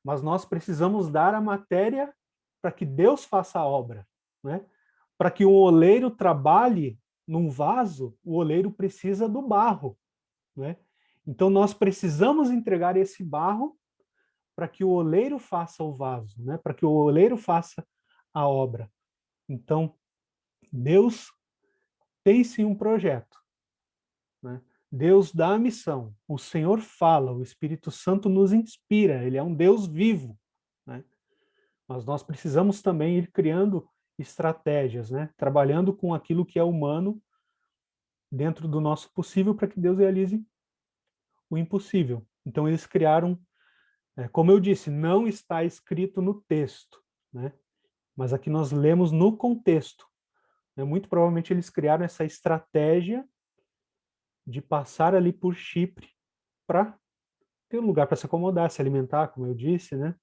mas nós precisamos dar a matéria para que Deus faça a obra, né? Para que o oleiro trabalhe num vaso, o oleiro precisa do barro, né? Então nós precisamos entregar esse barro para que o oleiro faça o vaso, né? Para que o oleiro faça a obra. Então, Deus tem sim um projeto, né? Deus dá a missão, o Senhor fala, o Espírito Santo nos inspira, ele é um Deus vivo, né? Mas nós precisamos também ir criando estratégias, né? Trabalhando com aquilo que é humano dentro do nosso possível para que Deus realize o impossível. Então eles criaram, como eu disse, não está escrito no texto, né? Mas aqui nós lemos no contexto, né? Muito provavelmente eles criaram essa estratégia de passar ali por Chipre para ter um lugar para se acomodar, se alimentar, como eu disse, né?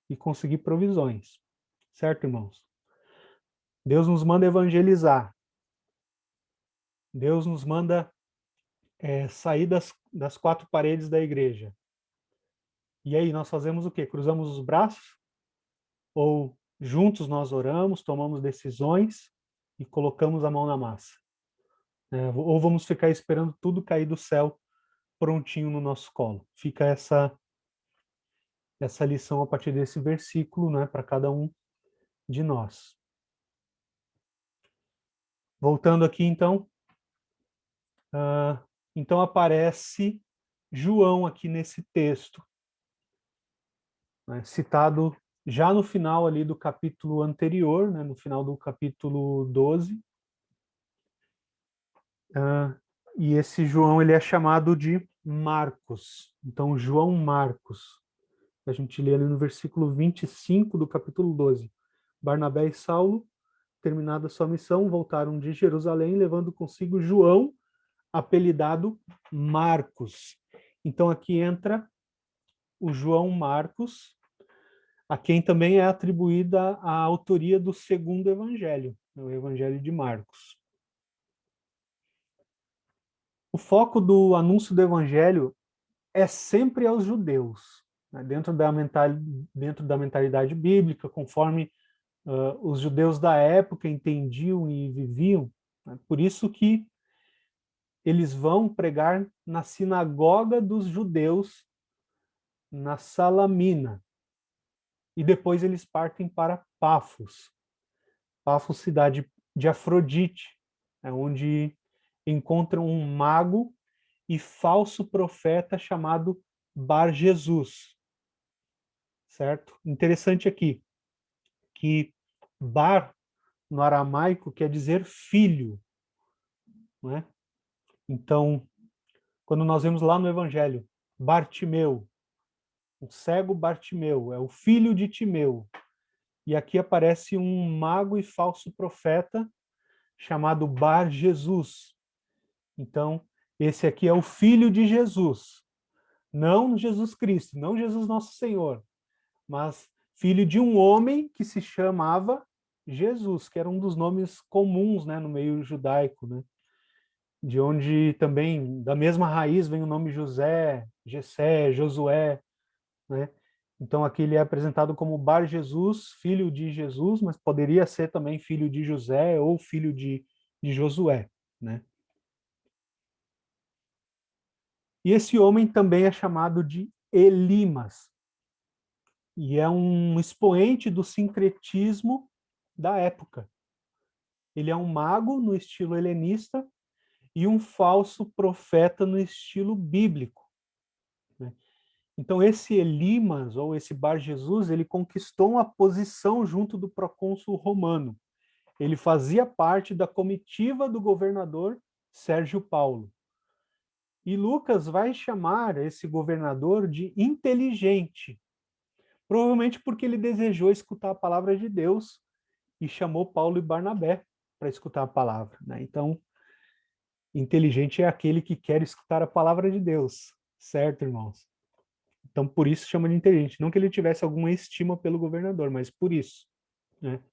E conseguir provisões. Certo, irmãos? Deus nos manda evangelizar. Deus nos manda sair das quatro paredes da igreja. E aí, nós fazemos o quê? Cruzamos os braços? Ou juntos nós oramos, tomamos decisões e colocamos a mão na massa? Ou vamos ficar esperando tudo cair do céu prontinho no nosso colo? Fica essa lição a partir desse versículo, né, para cada um de nós. Voltando aqui, então, então aparece João aqui nesse texto, né, citado já no final ali do capítulo anterior, né, no final do capítulo 12. E esse João ele é chamado de Marcos. Então, João Marcos. A gente lê ali no versículo 25 do capítulo 12. Barnabé e Saulo, terminada sua missão, voltaram de Jerusalém, levando consigo João, apelidado Marcos. Então, aqui entra o João Marcos, a quem também é atribuída a autoria do segundo evangelho, o evangelho de Marcos. O foco do anúncio do evangelho é sempre aos judeus, né? dentro da mentalidade bíblica, conforme os judeus da época entendiam e viviam. Né? Por isso que eles vão pregar na sinagoga dos judeus, na Salamina. E depois eles partem para Pafos. Pafos, cidade de Afrodite, onde encontram um mago e falso profeta chamado Bar Jesus. Certo? Interessante aqui que Bar, no aramaico, quer dizer filho. Não é? Então, quando nós vemos lá no Evangelho, Bartimeu, o cego Bartimeu, é o filho de Timeu. E aqui aparece um mago e falso profeta chamado Bar Jesus. Então, esse aqui é o filho de Jesus. Não Jesus Cristo, não Jesus nosso Senhor, mas filho de um homem que se chamava Jesus, que era um dos nomes comuns, né, no meio judaico, né? De onde também, da mesma raiz, vem o nome José, Jessé, Josué, né? Então aqui ele é apresentado como Bar Jesus, filho de Jesus, mas poderia ser também filho de José ou filho de Josué, né? E esse homem também é chamado de Elimas, e é um expoente do sincretismo da época. Ele é um mago no estilo helenista e um falso profeta no estilo bíblico. Né? Então esse Elimas, ou esse Bar Jesus, ele conquistou uma posição junto do procônsul romano. Ele fazia parte da comitiva do governador Sérgio Paulo. E Lucas vai chamar esse governador de inteligente, provavelmente porque ele desejou escutar a palavra de Deus e chamou Paulo e Barnabé para escutar a palavra. Né? Então, inteligente é aquele que quer escutar a palavra de Deus, certo, irmãos? Então, por isso chama de inteligente. Não que ele tivesse alguma estima pelo governador, mas por isso, né?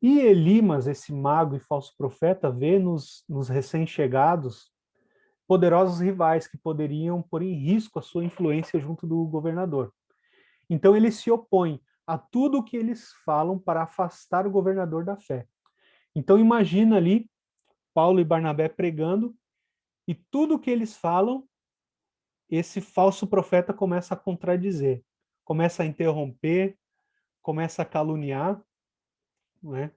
E Elimas, esse mago e falso profeta, vê nos recém-chegados poderosos rivais que poderiam pôr em risco a sua influência junto do governador. Então ele se opõe a tudo o que eles falam para afastar o governador da fé. Então imagina ali Paulo e Barnabé pregando, e tudo o que eles falam, esse falso profeta começa a contradizer, começa a interromper, começa a caluniar, não é?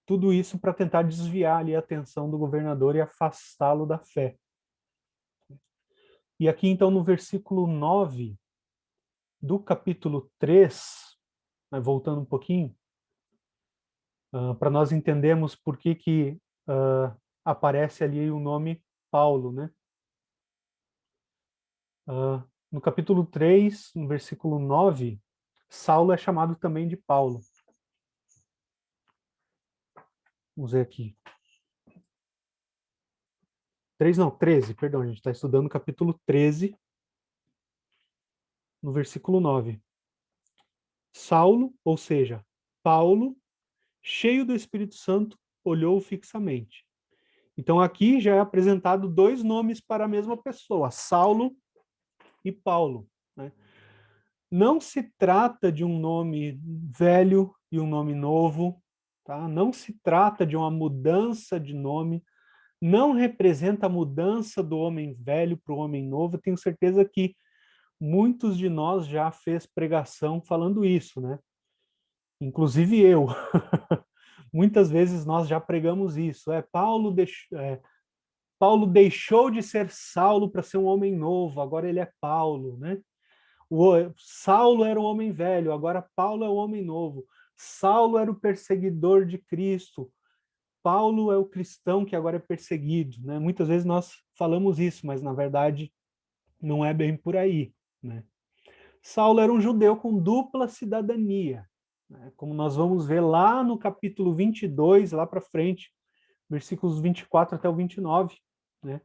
Tudo isso para tentar desviar ali a atenção do governador e afastá-lo da fé. E aqui então no versículo 9 do capítulo 3, voltando um pouquinho, para nós entendermos por que aparece ali o nome Paulo, né? No capítulo 3, no versículo 9, Saulo é chamado também de Paulo. Vamos ver aqui. 13, perdão, a gente está estudando o capítulo 13, no versículo 9. Saulo, ou seja, Paulo, cheio do Espírito Santo, olhou fixamente. Então aqui já é apresentado dois nomes para a mesma pessoa, Saulo e Paulo, né? Não se trata de um nome velho e um nome novo, tá? Não se trata de uma mudança de nome, não representa a mudança do homem velho para o homem novo. Eu tenho certeza que muitos de nós já fez pregação falando isso, né? Inclusive eu. Muitas vezes nós já pregamos isso. Paulo deixou de ser Saulo para ser um homem novo, agora ele é Paulo, né? Saulo era um homem velho, agora Paulo é o homem novo. Saulo era o perseguidor de Cristo, Paulo é o cristão que agora é perseguido, né? Muitas vezes nós falamos isso, mas na verdade não é bem por aí, né? Saulo era um judeu com dupla cidadania, né? Como nós vamos ver lá no capítulo 22, lá para frente, versículos 24 até o 29, né?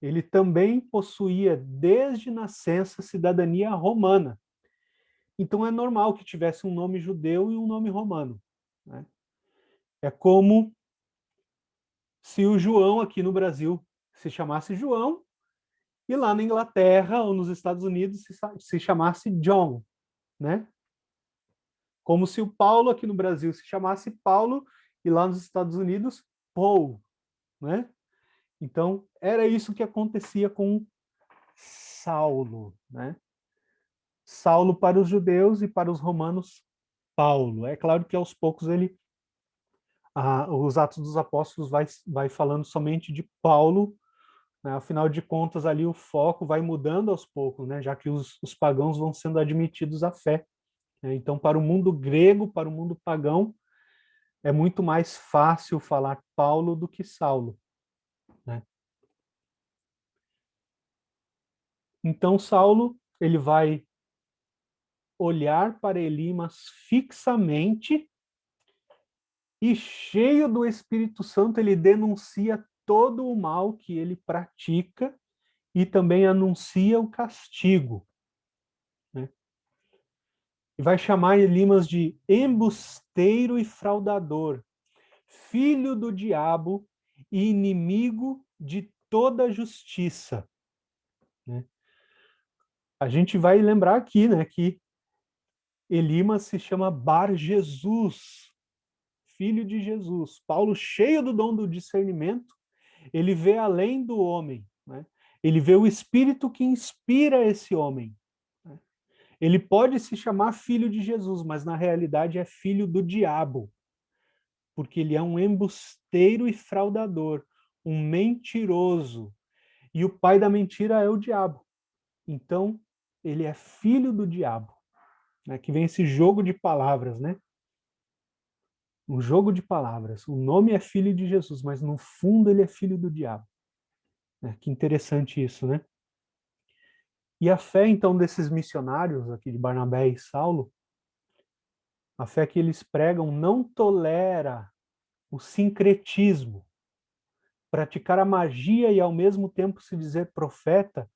Ele também possuía, desde nascença, cidadania romana. Então é normal que tivesse um nome judeu e um nome romano, né? É como se o João aqui no Brasil se chamasse João e lá na Inglaterra ou nos Estados Unidos se chamasse John, né? Como se o Paulo aqui no Brasil se chamasse Paulo e lá nos Estados Unidos Paul, né? Então era isso que acontecia com Saulo, né? Saulo para os judeus e para os romanos Paulo. É claro que aos poucos os Atos dos Apóstolos vai falando somente de Paulo, né? Afinal de contas ali o foco vai mudando aos poucos, né? Já que os pagãos vão sendo admitidos à fé, né? Então para o mundo grego, para o mundo pagão, é muito mais fácil falar Paulo do que Saulo, né? Então Saulo, ele vai olhar para Elimas fixamente e, cheio do Espírito Santo, ele denuncia todo o mal que ele pratica e também anuncia o castigo, né? E vai chamar Elimas de embusteiro e fraudador, filho do diabo e inimigo de toda justiça, né? A gente vai lembrar aqui, né, que Elimas se chama Bar Jesus, filho de Jesus. Paulo, cheio do dom do discernimento, ele vê além do homem, né? Ele vê o espírito que inspira esse homem, né? Ele pode se chamar filho de Jesus, mas na realidade é filho do diabo, porque ele é um embusteiro e fraudador, um mentiroso, e o pai da mentira é o diabo. Então, ele é filho do diabo, né? Que vem esse jogo de palavras, né? Um jogo de palavras. O nome é filho de Jesus, mas no fundo ele é filho do diabo. Que interessante isso, né? E a fé, então, desses missionários aqui de Barnabé e Saulo, a fé que eles pregam não tolera o sincretismo. Praticar a magia e ao mesmo tempo se dizer profeta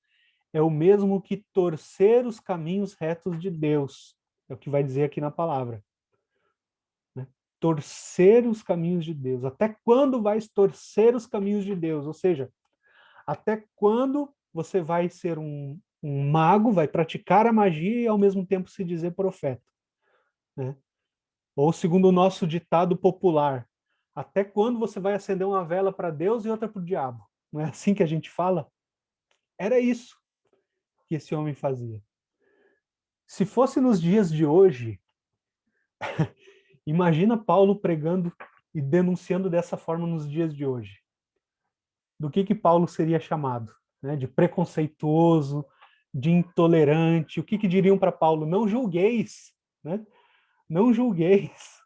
é o mesmo que torcer os caminhos retos de Deus. É o que vai dizer aqui na palavra. Né? Torcer os caminhos de Deus. Até quando vais torcer os caminhos de Deus? Ou seja, até quando você vai ser um mago, vai praticar a magia e ao mesmo tempo se dizer profeta? Né? Ou segundo o nosso ditado popular, até quando você vai acender uma vela para Deus e outra para o diabo? Não é assim que a gente fala? Era isso que esse homem fazia. Se fosse nos dias de hoje, imagina Paulo pregando e denunciando dessa forma nos dias de hoje. Do que Paulo seria chamado? Né? De preconceituoso, de intolerante. O que diriam para Paulo? Não julgueis, né? Não julgueis.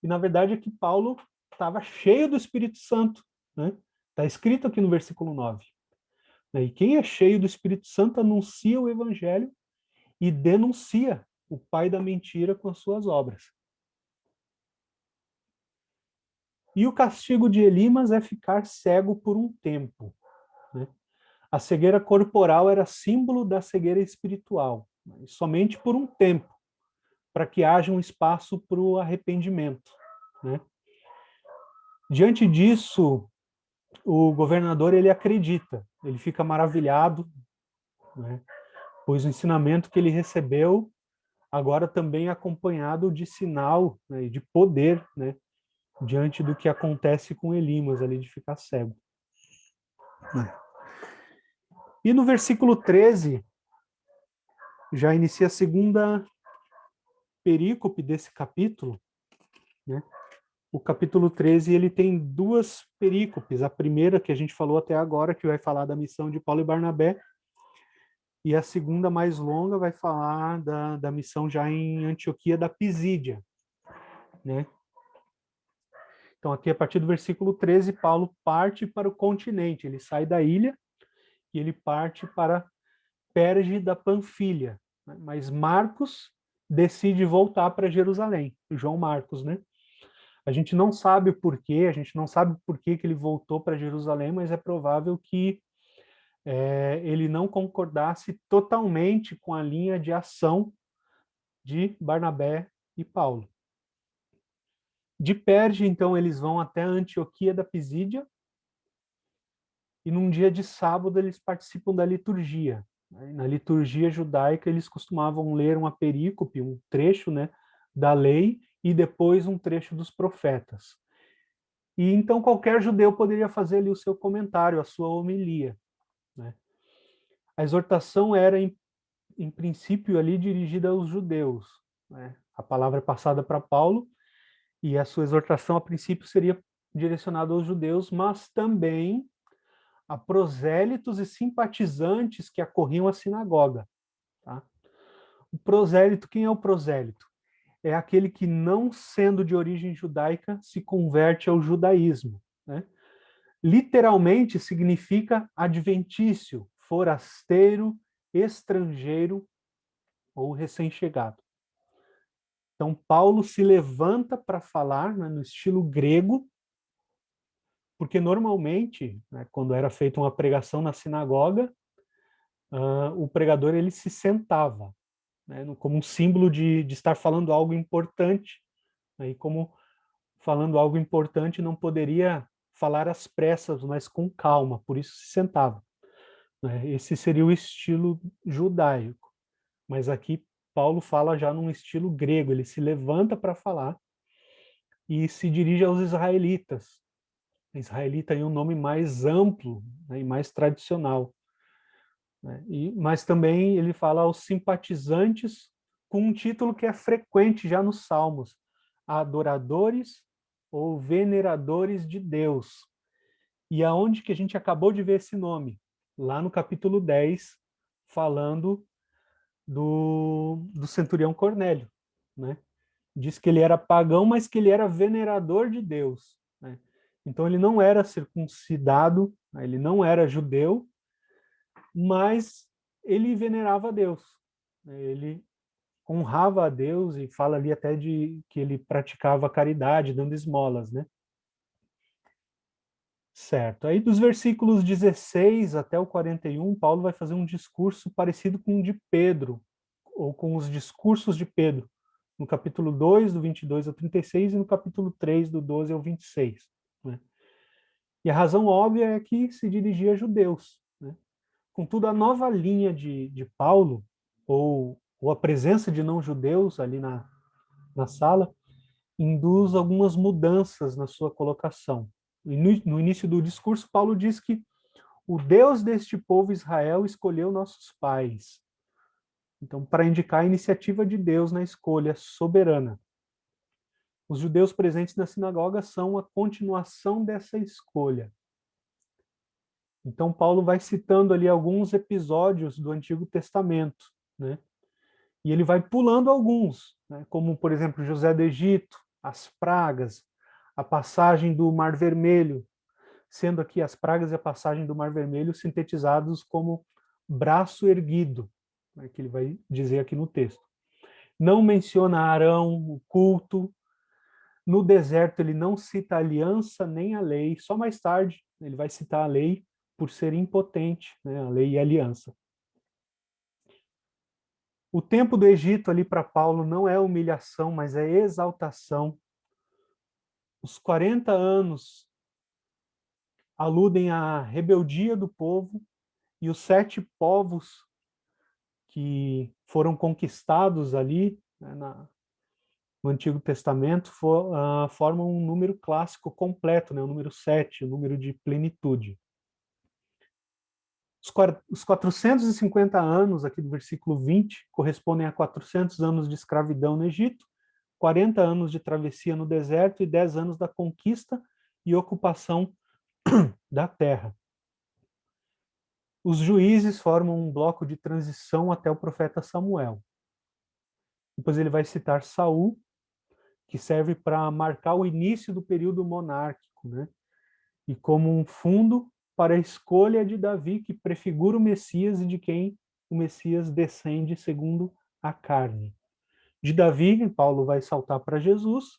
E na verdade é que Paulo estava cheio do Espírito Santo. Né? Está escrito aqui no versículo 9. E quem é cheio do Espírito Santo anuncia o evangelho e denuncia o pai da mentira com as suas obras. E o castigo de Elimas é ficar cego por um tempo. Né? A cegueira corporal era símbolo da cegueira espiritual, né? Somente por um tempo, para que haja um espaço para o arrependimento. Né? Diante disso, o governador ele acredita, ele fica maravilhado, né? Pois o ensinamento que ele recebeu agora também é acompanhado de sinal, né, de poder, né, diante do que acontece com Elimas ali de ficar cego. E no versículo 13 já inicia a segunda perícope desse capítulo, né? O capítulo 13 ele tem duas perícopes. A primeira que a gente falou até agora, que vai falar da missão de Paulo e Barnabé, e a segunda, mais longa, vai falar da missão já em Antioquia da Pisídia. Né? Então, aqui, a partir do versículo 13, Paulo parte para o continente. Ele sai da ilha e ele parte para Perge da Panfilha. Né? Mas Marcos decide voltar para Jerusalém. João Marcos, né? A gente não sabe o porquê, a gente não sabe por que ele voltou para Jerusalém, mas é provável que ele não concordasse totalmente com a linha de ação de Barnabé e Paulo. De Perge, então, eles vão até Antioquia da Pisídia, e num dia de sábado eles participam da liturgia. Na liturgia judaica, eles costumavam ler uma perícope, um trecho, né, da lei, e depois um trecho dos profetas. E então qualquer judeu poderia fazer ali o seu comentário, a sua homilia. Né? A exortação era, em princípio, ali dirigida aos judeus. Né? A palavra é passada para Paulo, e a sua exortação, a princípio, seria direcionada aos judeus, mas também a prosélitos e simpatizantes que acorriam à sinagoga. Tá? O prosélito, quem é o prosélito? É aquele que, não sendo de origem judaica, se converte ao judaísmo. Né? Literalmente significa adventício, forasteiro, estrangeiro ou recém-chegado. Então, Paulo se levanta para falar, né, no estilo grego, porque normalmente, né, quando era feita uma pregação na sinagoga, o pregador ele se sentava, né, como um símbolo de estar falando algo importante. Né, e como falando algo importante não poderia falar às pressas, mas com calma, por isso se sentava. Né. Esse seria o estilo judaico. Mas aqui Paulo fala já num estilo grego, ele se levanta para falar e se dirige aos israelitas. Israelita é um nome mais amplo, né, e mais tradicional. Né? Mas também ele fala aos simpatizantes com um título que é frequente já nos Salmos, adoradores ou veneradores de Deus. E aonde que a gente acabou de ver esse nome? Lá no capítulo 10, falando do centurião Cornélio. Né? Diz que ele era pagão, mas que ele era venerador de Deus. Né? Então ele não era circuncidado, né? Ele não era judeu, mas ele venerava a Deus. Né? Ele honrava a Deus e fala ali até de que ele praticava caridade, dando esmolas. Né? Certo. Aí dos versículos 16 até o 41, Paulo vai fazer um discurso parecido com o de Pedro, ou com os discursos de Pedro, no capítulo 2, do 22 ao 36, e no capítulo 3, do 12 ao 26. Né? E a razão óbvia é que se dirigia a judeus. Né? Contudo, a nova linha de Paulo, ou a presença de não-judeus ali na sala, induz algumas mudanças na sua colocação. No início do discurso, Paulo diz que o Deus deste povo Israel escolheu nossos pais. Então, para indicar a iniciativa de Deus na escolha soberana. Os judeus presentes na sinagoga são a continuação dessa escolha. Então, Paulo vai citando ali alguns episódios do Antigo Testamento, né? E ele vai pulando alguns, né? Como, por exemplo, José do Egito, as pragas, a passagem do Mar Vermelho, sendo aqui as pragas e a passagem do Mar Vermelho sintetizados como braço erguido, né? Que ele vai dizer aqui no texto. Não menciona Arão, o culto. No deserto, ele não cita a aliança nem a lei. Só mais tarde ele vai citar a lei por ser impotente, né? A lei e a aliança. O tempo do Egito ali para Paulo não é humilhação, mas é exaltação. Os 40 anos aludem à rebeldia do povo, e os 7 povos que foram conquistados ali, né, no Antigo Testamento formam um número clássico completo, né, o número 7, o número de plenitude. Os 450 anos aqui do versículo 20 correspondem a 400 anos de escravidão no Egito, 40 anos de travessia no deserto e 10 anos da conquista e ocupação da terra. Os juízes formam um bloco de transição até o profeta Samuel. Depois ele vai citar Saul, que serve para marcar o início do período monárquico, né? E como um fundo para a escolha de Davi, que prefigura o Messias e de quem o Messias descende segundo a carne. De Davi, Paulo vai saltar para Jesus,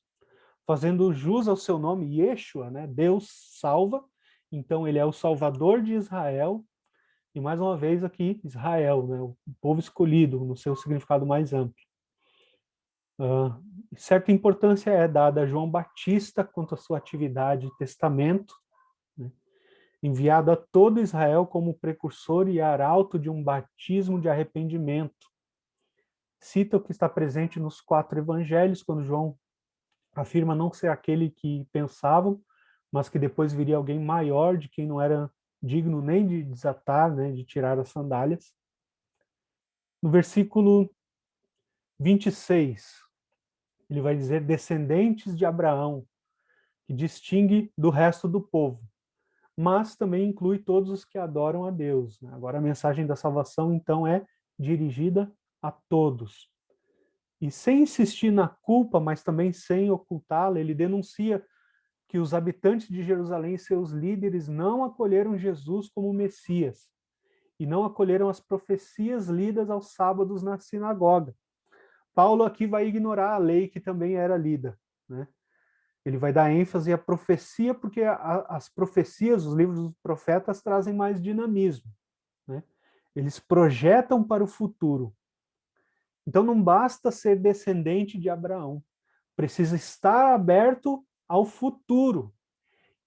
fazendo jus ao seu nome, Yeshua, né? Deus salva. Então ele é o Salvador de Israel. E mais uma vez aqui, Israel, né? O povo escolhido, no seu significado mais amplo. Certa importância é dada a João Batista quanto à sua atividade e testamento, né? Enviado a todo Israel como precursor e arauto de um batismo de arrependimento. Cita o que está presente nos 4 evangelhos, quando João afirma não ser aquele que pensavam, mas que depois viria alguém maior, de quem não era digno nem de desatar, né, de tirar as sandálias. No versículo 26, ele vai dizer descendentes de Abraão, que distingue do resto do povo, mas também inclui todos os que adoram a Deus. Agora a mensagem da salvação, então, é dirigida a todos. E sem insistir na culpa, mas também sem ocultá-la, ele denuncia que os habitantes de Jerusalém e seus líderes não acolheram Jesus como Messias e não acolheram as profecias lidas aos sábados na sinagoga. Paulo aqui vai ignorar a lei que também era lida, né? Ele vai dar ênfase à profecia, porque as profecias, os livros dos profetas, trazem mais dinamismo, né? Eles projetam para o futuro. Então não basta ser descendente de Abraão, precisa estar aberto ao futuro,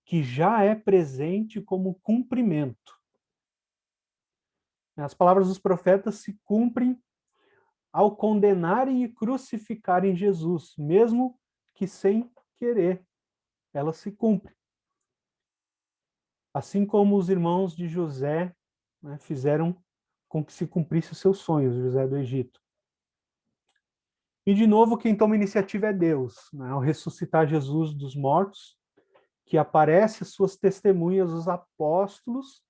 que já é presente como cumprimento. As palavras dos profetas se cumprem ao condenarem e crucificarem Jesus, mesmo que sem querer, ela se cumpre. Assim como os irmãos de José, né, fizeram com que se cumprisse os seus sonhos, José do Egito. E, de novo, quem toma iniciativa é Deus, né, ao ressuscitar Jesus dos mortos, que aparece às suas testemunhas, os apóstolos,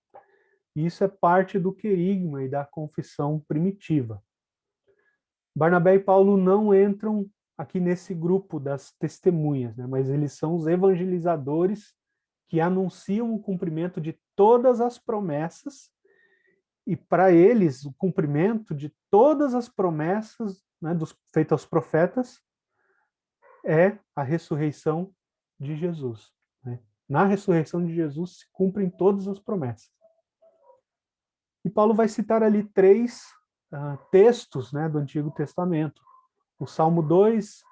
e isso é parte do querigma e da confissão primitiva. Barnabé e Paulo não entram aqui nesse grupo das testemunhas, né, mas eles são os evangelizadores que anunciam o cumprimento de todas as promessas, e para eles o cumprimento de todas as promessas, né, feitas aos profetas é a ressurreição de Jesus, né? Na ressurreição de Jesus se cumprem todas as promessas. E Paulo vai citar ali 3 textos, né, do Antigo Testamento. O Salmo 2,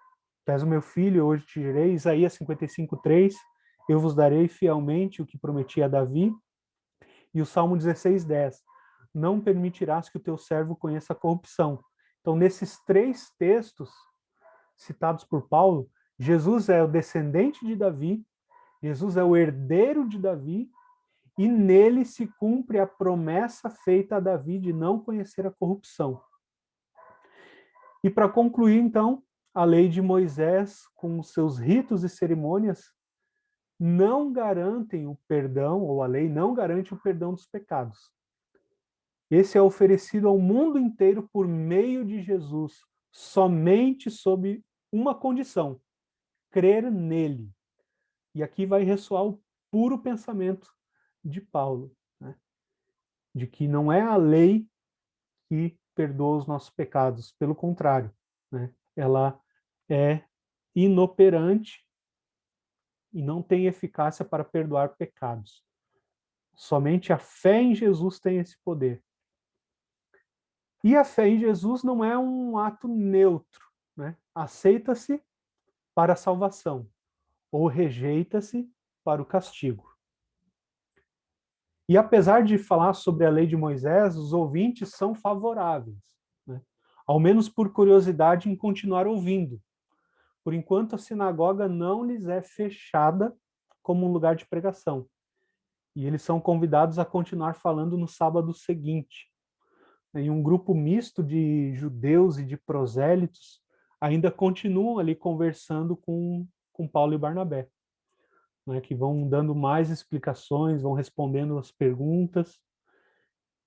tu és o meu filho, hoje te direi. Isaías 55:3, eu vos darei fielmente o que prometi a Davi. E o Salmo 16:10, não permitirás que o teu servo conheça a corrupção. Então, nesses 3 textos citados por Paulo, Jesus é o descendente de Davi, Jesus é o herdeiro de Davi, e nele se cumpre a promessa feita a Davi de não conhecer a corrupção. E para concluir, então, a lei de Moisés, com os seus ritos e cerimônias, não garantem o perdão, ou a lei não garante o perdão dos pecados. Esse é oferecido ao mundo inteiro por meio de Jesus, somente sob uma condição: crer nele. E aqui vai ressoar o puro pensamento de Paulo, né? De que não é a lei que perdoa os nossos pecados, pelo contrário, né? Ela é inoperante e não tem eficácia para perdoar pecados. Somente a fé em Jesus tem esse poder. E a fé em Jesus não é um ato neutro, né? Aceita-se para a salvação ou rejeita-se para o castigo. E apesar de falar sobre a lei de Moisés, os ouvintes são favoráveis, né? Ao menos por curiosidade em continuar ouvindo. Por enquanto, a sinagoga não lhes é fechada como um lugar de pregação. E eles são convidados a continuar falando no sábado seguinte. E um grupo misto de judeus e de prosélitos ainda continuam ali conversando com Paulo e Barnabé, né, que vão dando mais explicações, vão respondendo as perguntas,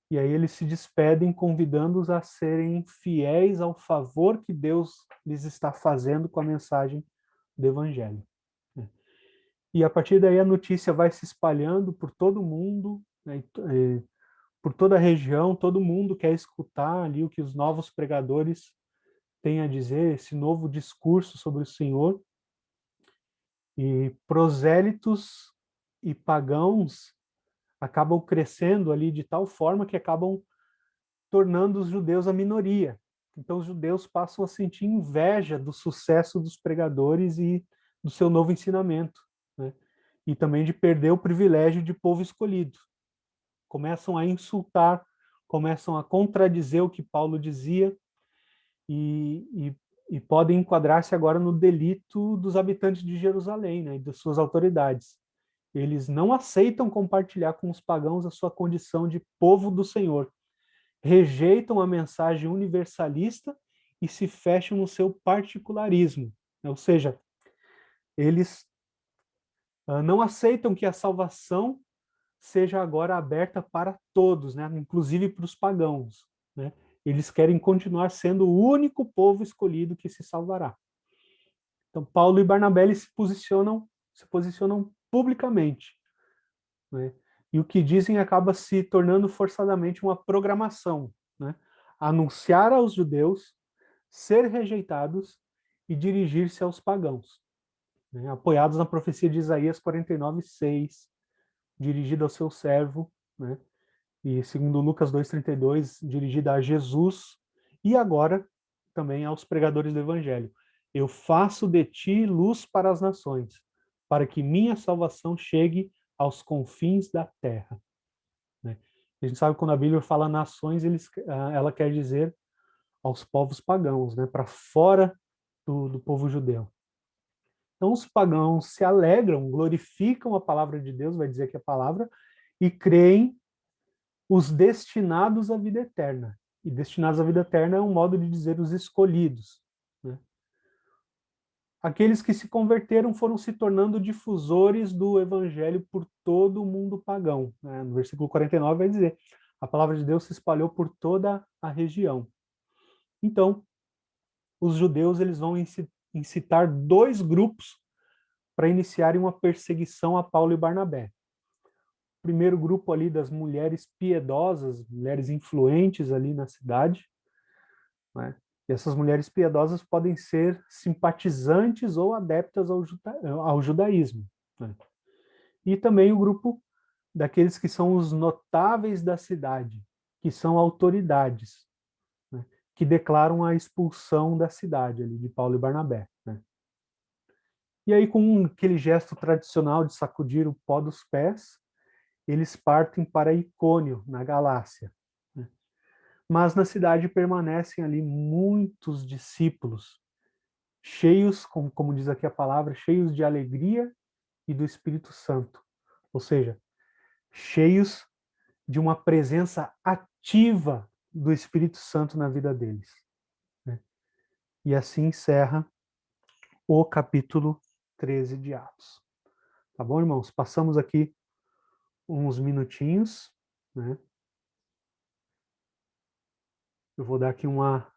e aí eles se despedem convidando-os a serem fiéis ao favor que Deus lhes está fazendo com a mensagem do Evangelho. E a partir daí a notícia vai se espalhando por todo mundo, né, por toda a região, todo mundo quer escutar ali o que os novos pregadores têm a dizer, esse novo discurso sobre o Senhor. E prosélitos e pagãos acabam crescendo ali de tal forma que acabam tornando os judeus a minoria. Então os judeus passam a sentir inveja do sucesso dos pregadores e do seu novo ensinamento, né? E também de perder o privilégio de povo escolhido. Começam a insultar, começam a contradizer o que Paulo dizia e podem enquadrar-se agora no delito dos habitantes de Jerusalém, né, e das suas autoridades. Eles não aceitam compartilhar com os pagãos a sua condição de povo do Senhor. Rejeitam a mensagem universalista e se fecham no seu particularismo. Ou seja, eles não aceitam que a salvação seja agora aberta para todos, né? Inclusive para os pagãos, né? Eles querem continuar sendo o único povo escolhido que se salvará. Então, Paulo e Barnabé eles se posicionam publicamente, né? E o que dizem acaba se tornando forçadamente uma programação, né? Anunciar aos judeus, ser rejeitados e dirigir-se aos pagãos, né? Apoiados na profecia de Isaías 49:6, dirigida ao seu servo, né? E segundo Lucas 2:32, dirigida a Jesus e agora também aos pregadores do Evangelho. Eu faço de ti luz para as nações, para que minha salvação chegue aos confins da terra. Né? A gente sabe que quando a Bíblia fala nações, ela quer dizer aos povos pagãos, né? Para fora do povo judeu. Então os pagãos se alegram, glorificam a palavra de Deus, vai dizer que é a palavra, e creem os destinados à vida eterna. E destinados à vida eterna é um modo de dizer os escolhidos, né? Aqueles que se converteram foram se tornando difusores do evangelho por todo o mundo pagão, né? No versículo 49 vai dizer, a palavra de Deus se espalhou por toda a região. Então, os judeus eles vão incitar 2 grupos para iniciarem uma perseguição a Paulo e Barnabé. O primeiro grupo ali das mulheres piedosas, mulheres influentes ali na cidade, né? E essas mulheres piedosas podem ser simpatizantes ou adeptas ao judaísmo, né? E também o grupo daqueles que são os notáveis da cidade, que são autoridades, né, que declaram a expulsão da cidade ali, de Paulo e Barnabé. Né? E aí, com aquele gesto tradicional de sacudir o pó dos pés, eles partem para Icônio, na Galácia. Né? Mas na cidade permanecem ali muitos discípulos, cheios, como diz aqui a palavra, cheios de alegria e do Espírito Santo. Ou seja, cheios de uma presença ativa do Espírito Santo na vida deles. Né? E assim encerra o capítulo 13 de Atos. Tá bom, irmãos? Passamos aqui uns minutinhos, né? Eu vou dar aqui uma